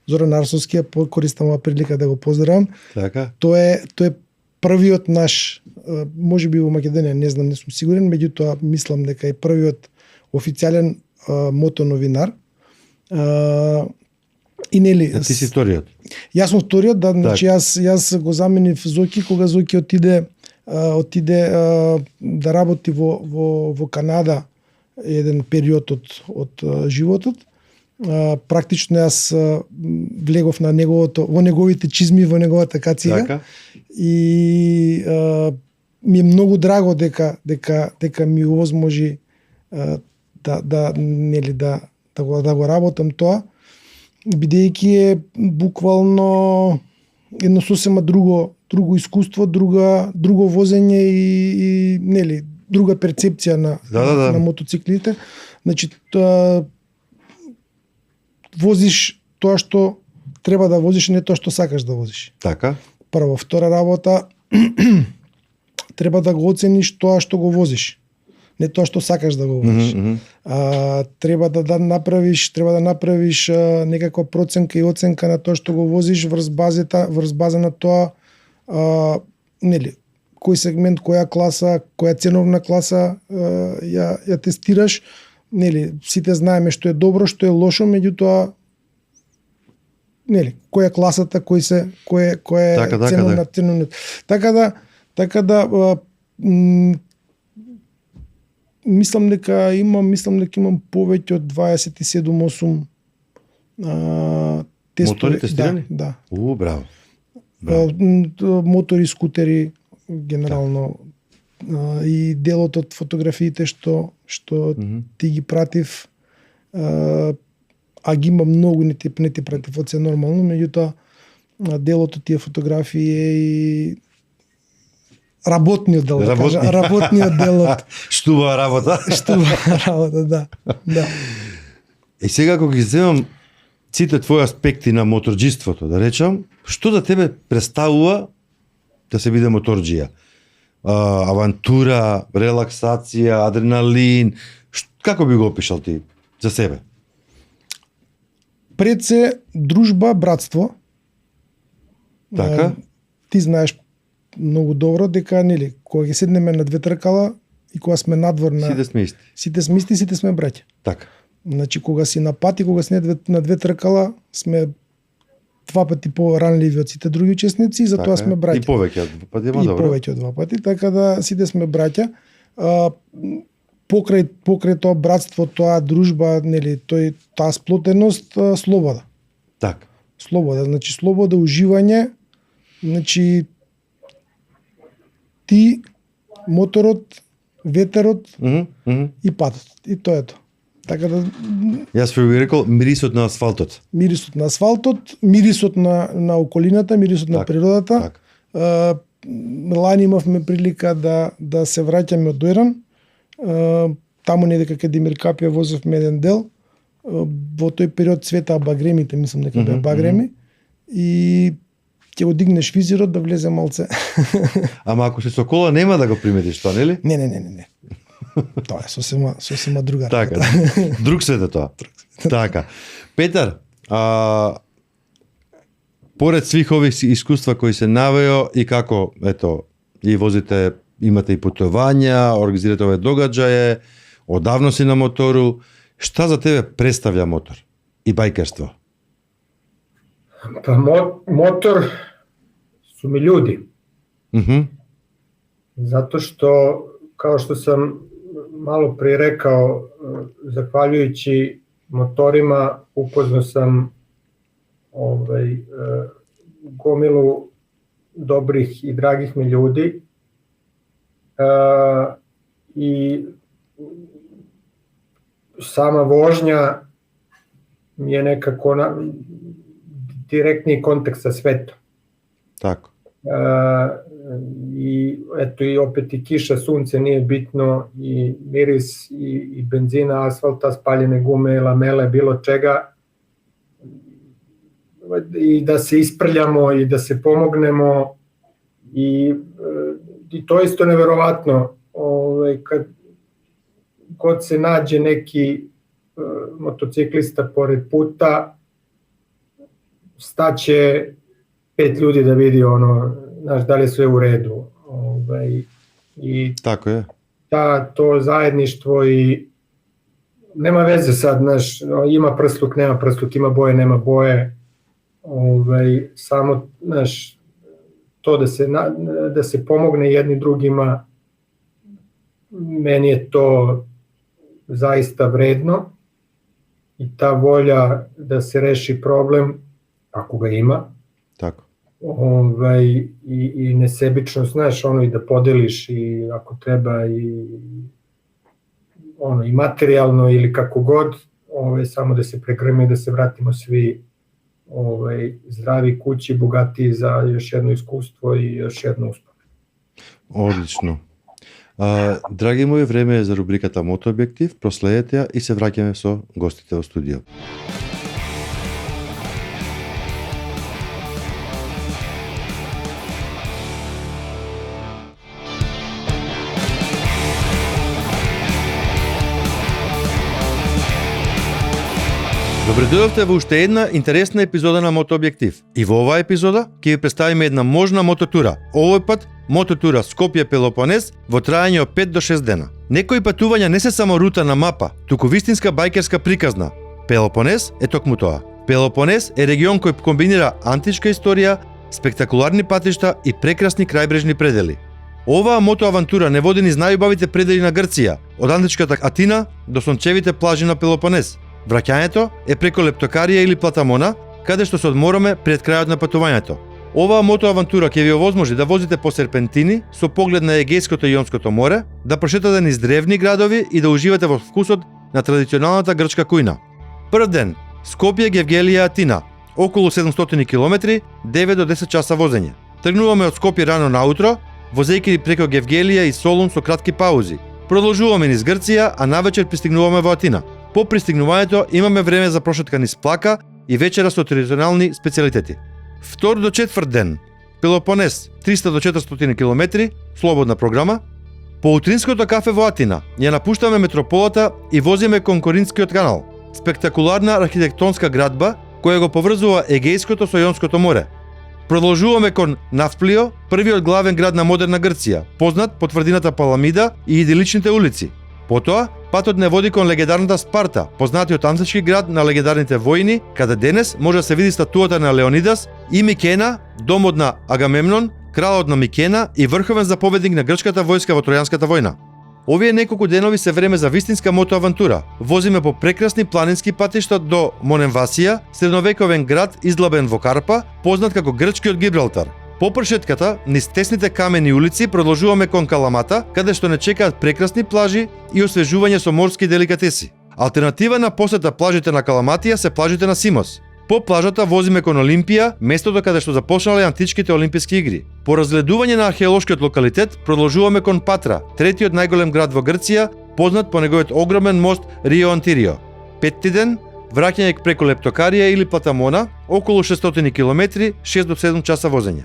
Зоран Арсовски, користам прилика да го поздравам. Така. Тој е првиот наш, може би во Македонија, не знам, не сум сигурен, меѓутоа мислам дека е првиот официјален мотоновинар. И нели, ти си вториот. Јас сум вториот, да, значи јас го заменив Зоки кога Зоки отиде да работи во Канада еден период од животот. Практично јас влегов на во неговите чизми, во неговата кацига. Така. И ми е многу драго дека ми овозможи да го работам тоа, бидејќи е буквално едно сосема друго искуство, друго возење и нели друга перцепција на мотоциклите. Значи возиш тоа што треба да возиш, не тоа што сакаш да возиш. Така. Прво, втора работа, треба да го оцениш тоа што го возиш, не тоа што сакаш да го возиш. Треба да направиш некаква проценка и оценка на тоа што го возиш врз база на тоа нели кој сегмент, која класа, која ценовна класа ја тестираш. Нели, сите знаеме што е добро, што е лошо, меѓутоа нели, која класата, кој е ценовна. Така да мислам дека имам повеќе од 27-8 тестови. Мотори тестирани? Да. Браво. Мотори, скутери, генерално, и делот од фотографиите што ти ги пратив, а ги има многу, не ти пратив, од се нормално, меѓутоа делот од тие фотографии работниот дел, да кажам, Работни. работниот дел од Штува работа. што работа, да. Да. И сега кога ги земам сите твои аспекти на моторџиството, да речам, што за тебе представува да се биде моторџија? Авантура, релаксација, адреналин, како би го опишал ти за себе? Пред се дружба, братство. Така? Ти знаеш многу добро дека нели кога ги седнеме на две тркала и кога сме надвор на Сите сме исти. сите сме исти, сите сме браќа. Така. Значи кога си на пат и кога си на две тркала сме два пати поранливи од сите други учесници и затоа Така е. сме браќа. И повеќе од два пати, ама И добро. повеќе од два пати, така да сите сме браќа. Покрај тоа братство, тоа дружба, нели, таа сплотеност, слобода. Така. Слобода, значи слобода, уживање, значи ти, моторот, ветерот и патот. И тоа е тоа. Така да Јас би рекол мирисот на асфалтот. мирисот на асфалтот, мирисот на околината, мирисот на Така, природата. така. Лани имавме прилика да се враќаме од Дојран. Таму недека каде Демир Капија возевме еден дел. Во тој период цветаа багремите, мислам дека беа багреми. И ќе го дигнеш визирот да влезе малце. Ама ако си со кола нема да го приметиш тоа, нели? Не. Тоа е сосема друга Така. работа. Друг свет е тоа. Така. Петар, поред свих ових искуства кои се навео и како, ето, и возите, имате и путувања, организирате овие догаѓаje, одавно си на мотору, шта за тебе представља мотор и бајкерство? Pa motor su mi ljudi. Zato što, kao što sam malo prije rekao, zahvaljujući motorima upoznao sam gomilu dobrih i dragih mi ljudi i sama vožnja mi je nekako direktni kontakt sa svetom. Tako. I eto i opet i kiša, sunce nije bitno i miris i benzina, asfalta, spaljene gume, lamele, bilo čega i da se isprljamo i da se pomognemo i to je isto neverovatno kad god se nađe neki motociklista pored puta staće 5 ljudi da vidi znaš, da li je sve u redu. I Tako je. to zajedništvo i nema veze sad, znaš, ima prsluk, nema prsluk, ima boje, nema boje. Samo, znaš, to da se pomogne jedni drugima, meni je to zaista vredno i ta volja da se reši problem, ako ga ima, Tako. i nesebičnost, znaš, i da podeliš i ako treba i materijalno ili kako god, samo da se pregrme i da se vratimo svi zdravi kući, bogati za još jedno iskustvo i još jedno uspeh. Одлично. Драги мои, време е за рубриката Мотообјектив. Проследете ја и се враќаме со гостите во студио. Добре дојдовте во уште една интересна епизода на Мотообјектив. И во оваа епизода ќе ви представиме една можна мототура. Овој пат мототура Скопје Пелопонез во траење од 5 до 6 дена. Некои патувања не се само рута на мапа, туку вистинска бајкерска приказна. Пелопонез е токму тоа. Пелопонез е регион кој комбинира античка историја, спектакуларни патишта и прекрасни крајбрежни предели. Оваа мотоавантура не води низ најубавите предели на Грција, од античката Атина до сончевите плажи на Пелопонез. Враќањето е преко Лептокарија или Платамона, каде што се одмораме пред крајот на патувањето. Оваа мотоавантура ќе ви овозможи да возите по серпентини со поглед на Егејското и Јонското море, да прошетате низ древни градови и да уживате во вкусот на традиционалната грчка кујна. Прв ден Скопје, Гевгелија, Атина, околу 700 км, 9 до 10 часа возење. Тргнуваме од Скопје рано наутро, возејќи преку Гевгелија и Солун со кратки паузи. Продолжуваме низ Грција, а навечер пристигнуваме во Атина. По пристигнувањето имаме време за прошетка низ Плака и вечера со традиционални специјалитети. Втор до четврт ден, Пелопонес, 300 до 400 км, слободна програма. По утринското кафе во Атина, ја напуштаме метрополата и возиме кон Коринскиот канал, спектакуларна архитектонска градба која го поврзува Егејското со Јонското море. Продолжуваме кон Навплио, првиот главен град на модерна Грција, познат по тврдината Паламида и идиличните улици. Потоа, патот не води кон легендарната Спарта, познатиот антички град на легендарните војни, каде денес може да се види статуата на Леонидас и Микена, домот на Агамемнон, кралот на Микена и врховен заповедник на грчката војска во Тројанската војна. Овие неколку денови се време за вистинска мотоавантура. Возиме по прекрасни планински патишта до Моненвасија, средновековен град изглабен во Карпа, познат како грчкиот Гибралтар. По прошетката, низ тесните камени улици продолжуваме кон Каламата, каде што не чекаат прекрасни плажи и освежување со морски деликатеси. Алтернатива на посета плажите на Каламатија се плажите на Симос. По плажата возиме кон Олимпија, местото каде што започнале античките олимписки игри. По разгледување на археолошкиот локалитет продолжуваме кон Патра, третиот најголем град во Грција, познат по неговиот огромен мост Рио Антирио. Петти ден, враќање преку Лептокарија или Платамона, околу 600 км, 6 до 7 часа возење.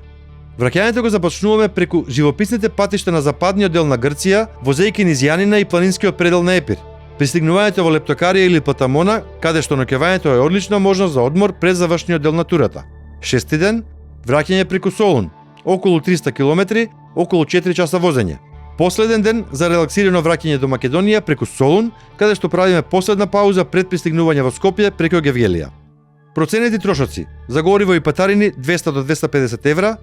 Враќањето го започнуваме преку живописните патишта на западниот дел на Грција, возејќи низ Јанина и планинскиот предел на Епир. Пристигнувањето во Лептокарија или Платамона, каде што ноќевањето е одлична можност за одмор пред завршниот дел на турата. Шести ден, враќање преку Солун, околу 300 км, околу 4 часа возење. Последен ден за релаксирано враќање до Македонија преку Солун, каде што правиме последна пауза пред пристигнување во Скопје преку Гевгелија. Проценети трошоци: за гориво и патарини 200 до 250 евра,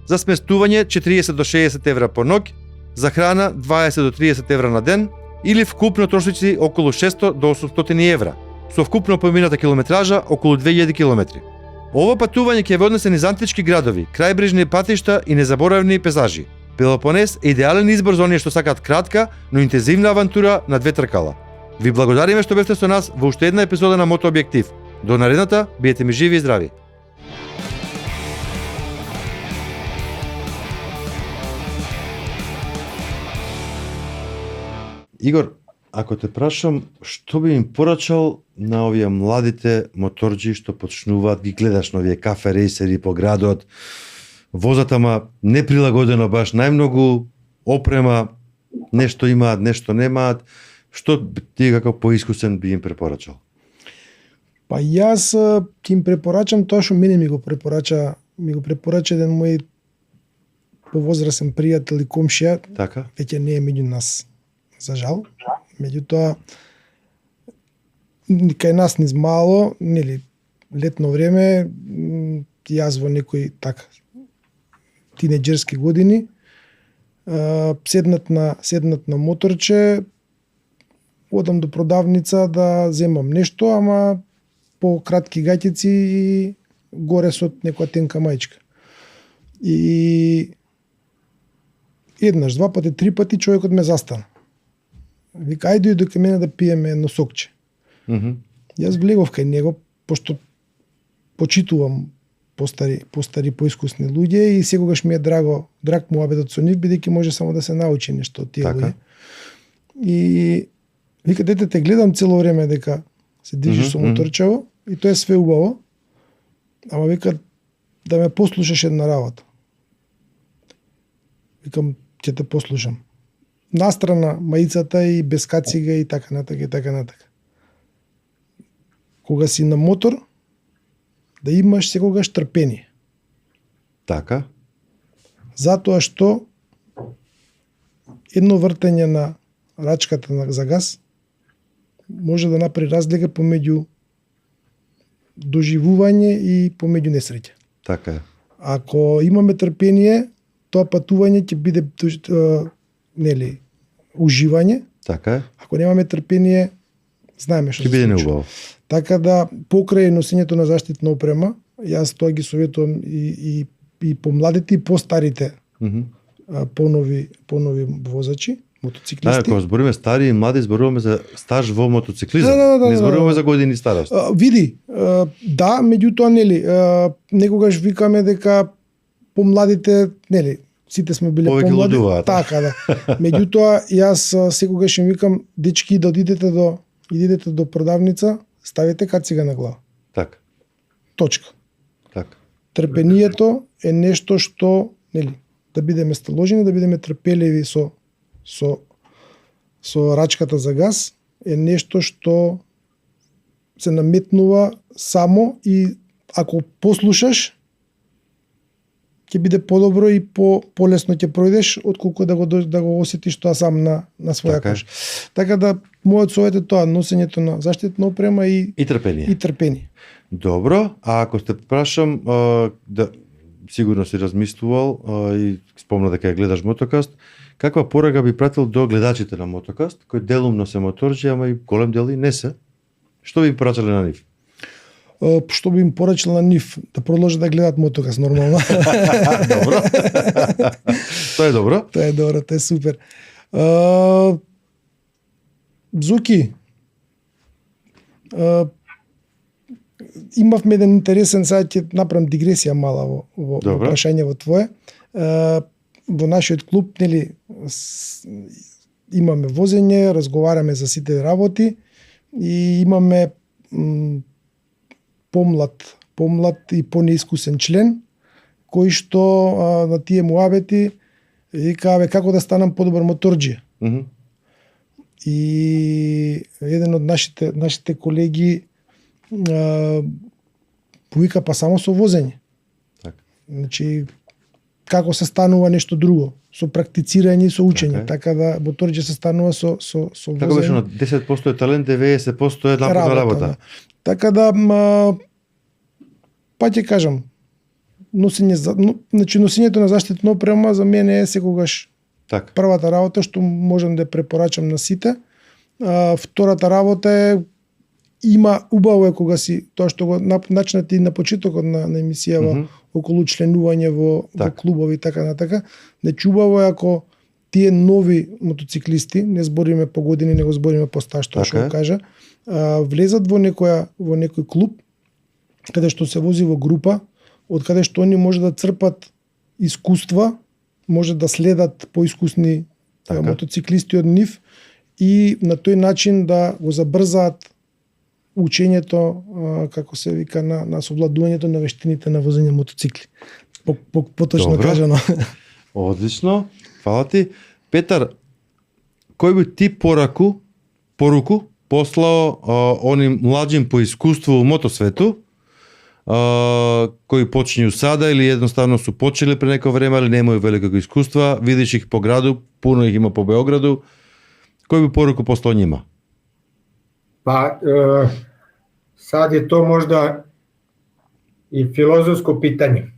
за сместување 40 до 60 евра по ноќ, за храна 20 до 30 евра на ден, или вкупно трошоци околу 600 до 800 евра, со вкупно помината километража околу 2000 км. Ова патување ќе ве однесе низ антички градови, крајбрежни патишта и незаборавни пейзажи. Пелопонес е идеален избор за оние што сакаат кратка, но интензивна авантура на две тркала. Ви благодариме што бевте со нас во уште една епизода на Мотообјектив. До наредната, биете ми живи и здрави. Игор, ако те прашам, што би им порачал на овие младите моторџи што почнуваат, ги гледаш на овие кафе рейсери по градот, возат ама неприлагодено баш, најмногу опрема, нешто имаат, нешто немаат, што ти како поискусен би им препорачал? Па јас ти им препорачам тоа што мене ми го препорача еден мој повозрасен пријател и комшија, Така? веќе не е меѓу нас, за жал. Меѓутоа, кај нас низ мало, нели, летно време, јас во некои така тинеџерски години, седнат на моторче, одам до продавница да земам нешто, ама по кратки гаќици и горе со некоја тенка мајчка. И еднаш, два пати, три пати човекот ме застана. Вика, ајде до кај мене да пиеме едно сокче. Јас влегов кај него, пошто почитувам постари поискусни луѓе и секогаш ми е драг муабетот со нив, бидејќи може само да се научи нешто од тие луѓе. И вика, дете, те гледам цело време дека се движиш со моторчево и тоа е све убаво, ама вика да ме послушаш една работа. Викам, ќе те послушам. Настрана маицата и без кацига и така натака и така натака. Кога си на мотор, да имаш секогаш трпение. Така? Затоа што едно вртење на рачката за газ може да направи разлика помеѓу доживување и помеѓу несреќа. Така е. Ако имаме трпение, тоа патување ќе биде нели уживање. Така е. Ако немаме трпение, знаеме што Ќе биде неубаво. Така да, покрај носењето на заштитна опрема, јас тоа ги советувам и помладите и постарите понови возачи, мотоциклисти. Кога збориме стари и млади, зборуваме за стаж во мотоциклизам. Не зборуваме за години старост. Види, да, меѓутоа нели, некогаш викаме дека помладите, нели, сите сме биле Повеќе помлади. лудуваат. Така да. Меѓутоа јас секогаш им викам дечки да идете до продавница, ставите кацига на глава. Така. Точка. Така. Трпението е нешто што, нели, да бидеме сталожени, да бидеме трпеливи со рачката за газ е нешто што се наметнува само и ако послушаш ќе биде подобро и полесно ќе пројдеш отколку да го осетиш тоа сам на своја Така е. кожа. Така да мојот совет е тоа, носењето на заштитна опрема и И трпение. Добро, а ако те прашам, да сигурно си размислувал и спомна дека ја гледаш Мотокаст, каква порака би пратил до гледачите на Мотокаст, кои делумно се моторџи, ама и голем дел и не се? Што би порачале на нив? Што би им порачал на нив? Да продолжат да гледат Мотокаст, нормално. Добро. Тоа е добро. Тоа е добро, тоа е супер. Зуки, имавме еден интересен, сега ќе направам дигресија мала во прашањево твое. Во нашиот клуб, нели, имаме возење, разговараме за сите работи и имаме помлад и понеискусен член, кој што на тие муабети вика, како да станам подобар моторџија. И еден од нашите колеги повика па само со возење. Так. Значи, како се станува нешто друго, со практицирање и со учење, така да моторџија се станува со возење. Така беше, 10% е талент, 90% е напорна работа. Да. Така да, па ќе кажам, носењето на заштитна опрема за мене е секогаш Так. првата работа што можам да препорачам на сите. Втората работа е има убаво е кога си тоа што го начнати на почетокот на емисијава околу членување во клубови и така натака. Значи убаво е ако тие нови мотоциклисти, не збориме по години, него збориме по стаж, тоа што го кажа, влезат во некој клуб каде што се вози во група, од каде што они може да црпат искуства, може да следат поискусни мотоциклисти од нив и на тој начин да го забрзаат учењето, како се вика, на совладувањето на вештините на возење мотоцикли. Поточно кажано. Одлично. Фала ти. Петар, кој би ти поруку послao оним младжим по искуство во мотосвету, кои почнеју сада или едноставно су почели пред некој време, или немају велико искуства, видиш их по граду, пуно их има по Београду, кој би поруку послao њима? Па, сад е то можда и филозофско питање.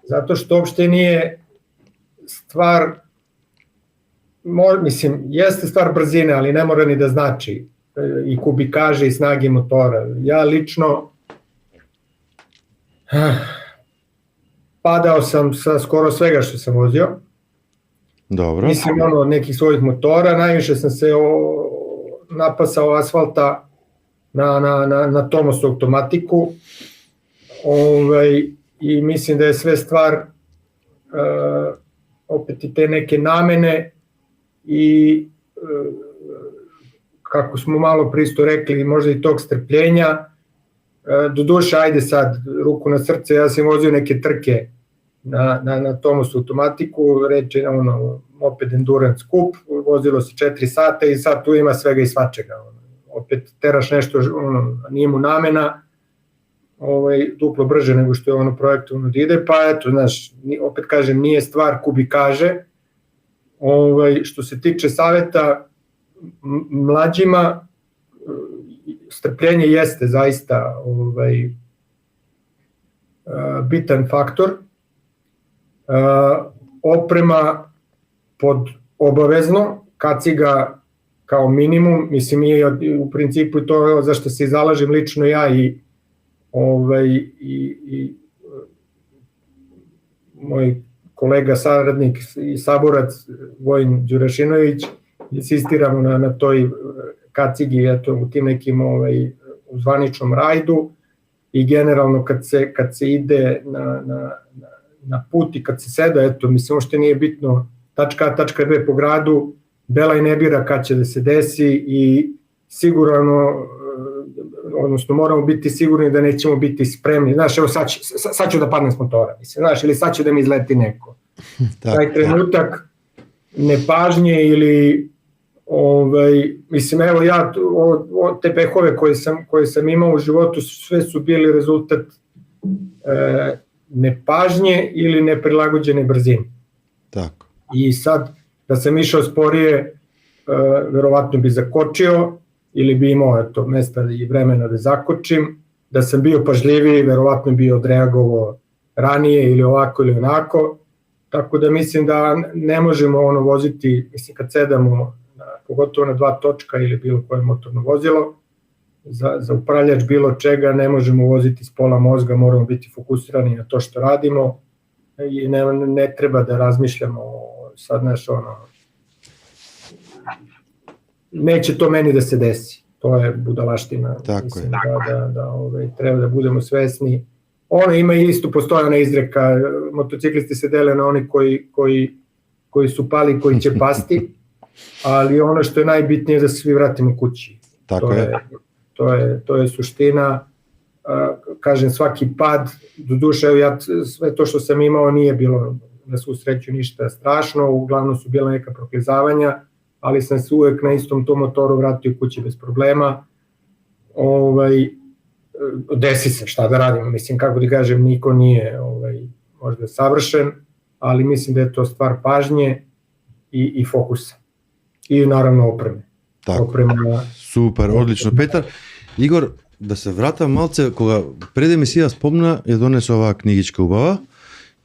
Затоа што опште не е ствар, мислим, јесте ствар брзина, али не мора ни да значи и кубикаже и снаги мотора. Ја лично падао сам со скоро свега што сам возио. Добро. Мислим, од неких својих мотора, највише сам се напасал асфалта на Томос автоматику. И мислим да е све ствар опет и те неке намене и како смо мало присто рекли, можда и тог стрплjenja. До душа, ајде сад, руку на срце, јас сам возио неке трке на Томос автоматику, рече опет Endurance Cup, возило се 4 сата и сад ту има свега и свачега. Опет тераш нешто, nije mu намена, дупло брže nego što je projektovno da ide, pa eto, znaš, opet kažem, nije stvar kubikaže. Što se tiče saveta mlađima, strpljenje jeste zaista bitan faktor. Oprema pod obavezno, kaciga kao minimum, mislim je u principu to za što se zalažem lično ja i moj kolega, saradnik i saborac Vojin Đurašinović, insistiramo na toj kacigi, eto, u tim nekim u zvaničnom rajdu i generalno kad se ide na put i kad se seda, eto, mislim, ošte nije bitno tačka A, tačka B po gradu, Belaj ne bira kad će da se desi i sigurno, odnosno moramo biti sigurni da nećemo biti spremni. Znaš, evo sad ću da padnem s motora, mislim, znaš, ili sad će da mi izleti neko. Taj trenutak nepažnje ili mislim, evo ja, te pehove koje sam imao u životu, sve su bili rezultat nepažnje ili neprilagođene brzine. Tako. I sad, da sam išao sporije, verovatno bi zakočio, ili bi imao mesta i vremena da zakočim, da sam bio pažljiviji, verovatno bi odreagovao ranije ili ovako ili onako, tako da mislim da ne možemo voziti, mislim kad sedamo, pogotovo na 2 točka ili bilo koje motorno vozilo, za upravljač bilo čega ne možemo voziti s pola mozga, moramo biti fokusirani na to što radimo i ne treba da razmišljamo sad neće to meni da se desi, to je budalaština. Tako mislim je. Da treba da budemo svesni. Ima isto, postoje ona izreka, motociklisti se dele na oni koji su pali, koji će pasti, ali ono što je najbitnije je da se svi vratimo kući. Tako To je suština. Kažem, svaki pad, do duše, sve to što sam imao nije bilo na svu sreću ništa strašno, uglavnom su bila neka proklizavanja, ali sam se uvek na istom tom motoru vratio kući bez problema. Desi se, šta da radimo, mislim, kako ti kažem, niko nije možda savršen, ali mislim da je to stvar pažnje i fokusa. I naravno opreme. Tako. Супер, одлично. Петар, Игор, да се вратам малце, кога пред емисија спомна, ја донесе оваа книгичка убава,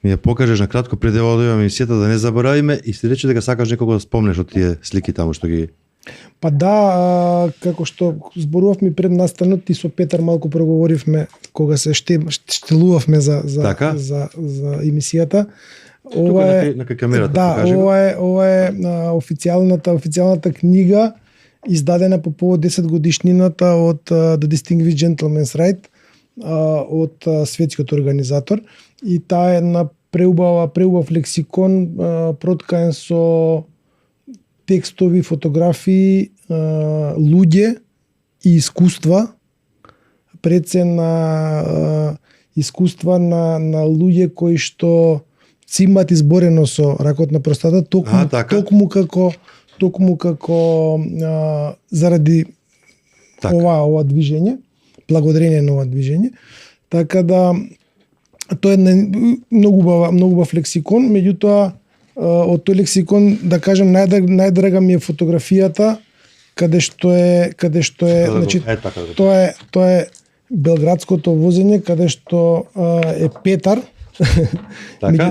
ми ја покажеш на кратко пред да одиме емисијата, да не заборавиме, и си рече дека сакаш некого да спомнеш од тие слики таму што ги... Па да, како што зборувавме пред настанот и со Петар малку проговоривме кога се штелувавме за емисијата. Ова е на камерата, да, ова е официјалната книга издадена по повод 10 годишнината од The Distinguished Gentleman's Ride од светскиот организатор, и таа е на преубав лексикон проткаен со текстови, фотографии, луѓе и искуства, пред се на искуства на луѓе кои што си имаат изборено со ракот на простата, токму како заради ова движење, благодарение на ова движење. Така да тоа е многу убав лексикон, меѓутоа од тој лексикон, да кажем, најдрага ми е фотографијата каде што е значи тоа е белградското возење каде што е Петар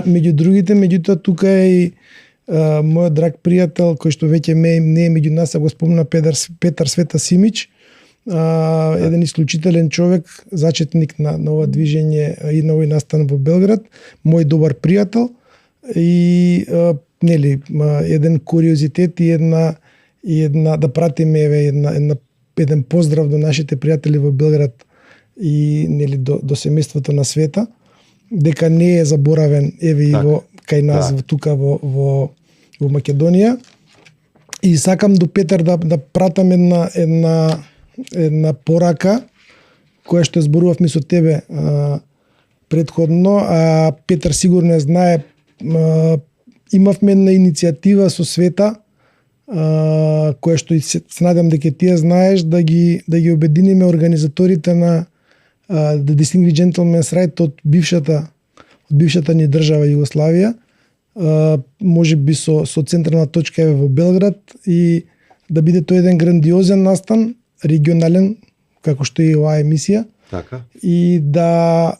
меѓу другите, меѓутоа тука е и мојот драг пријател кој што веќе не е меѓу нас, а го спомна Петар Света Симич, еден исклучителен човек, зачетник на ова движење и на овој настан во Белград, мој добар пријател и еден куриозитет и една да пратиме еден поздрав до нашите пријатели во Белград и до семејството на Света, дека не е заборавен и кај нас тука во Македонија. И сакам до Петар да пратам една порака која што зборувавме со тебе предходно, а Петар сигурно ја знае. Имавме една иницијатива со Света, која што се надам дека ти ја знаеш, да ги обединиме организаторите на The Distinguished Gentleman's Ride од бившата ни држава Југославија, може би со централна точка во Белград, и да биде тој еден грандиозен настан, регионален, како што е оваа емисија. Така. И да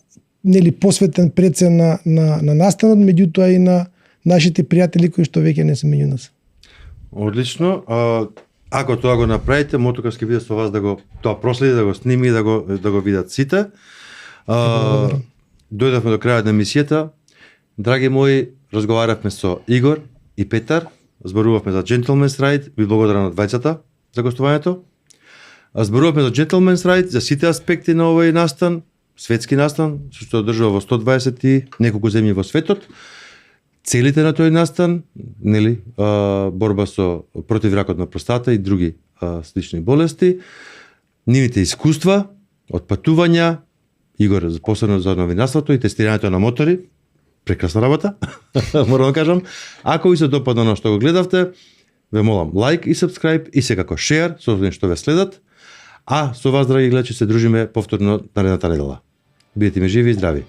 посветен пред се на настанот, меѓутоа и на нашите пријатели кои што веќе не се меѓу нас. Одлично. Ако тоа го направите, мотокар ќе биде со вас да го тоа проследи, да го сними и да го видат сите. Дојдовме до крајот на емисијата. Драги мои, разговаравме со Игор и Петар, зборувавме за Gentleman's Ride, ви благодарам на двајцата за гостувањето. Зборувавме за Gentleman's Ride, за сите аспекти на овој настан, светски настан, што одржува во 120 и неколку земји во светот. Целите на тој настан, нели, борба со против ракот на простата и други слични болести, нивните искуства од патувања, Игор посебно за новинарството и тестирањето на мотори, прекрасна работа, морам да кажам. Ако ви се допадна на што го гледавте, ве молам лайк и subscribe и секако шеар со оние што ве следат. А со вас, драги гледачи, се дружиме повторно наредната недела. Бидете ми живи и здрави.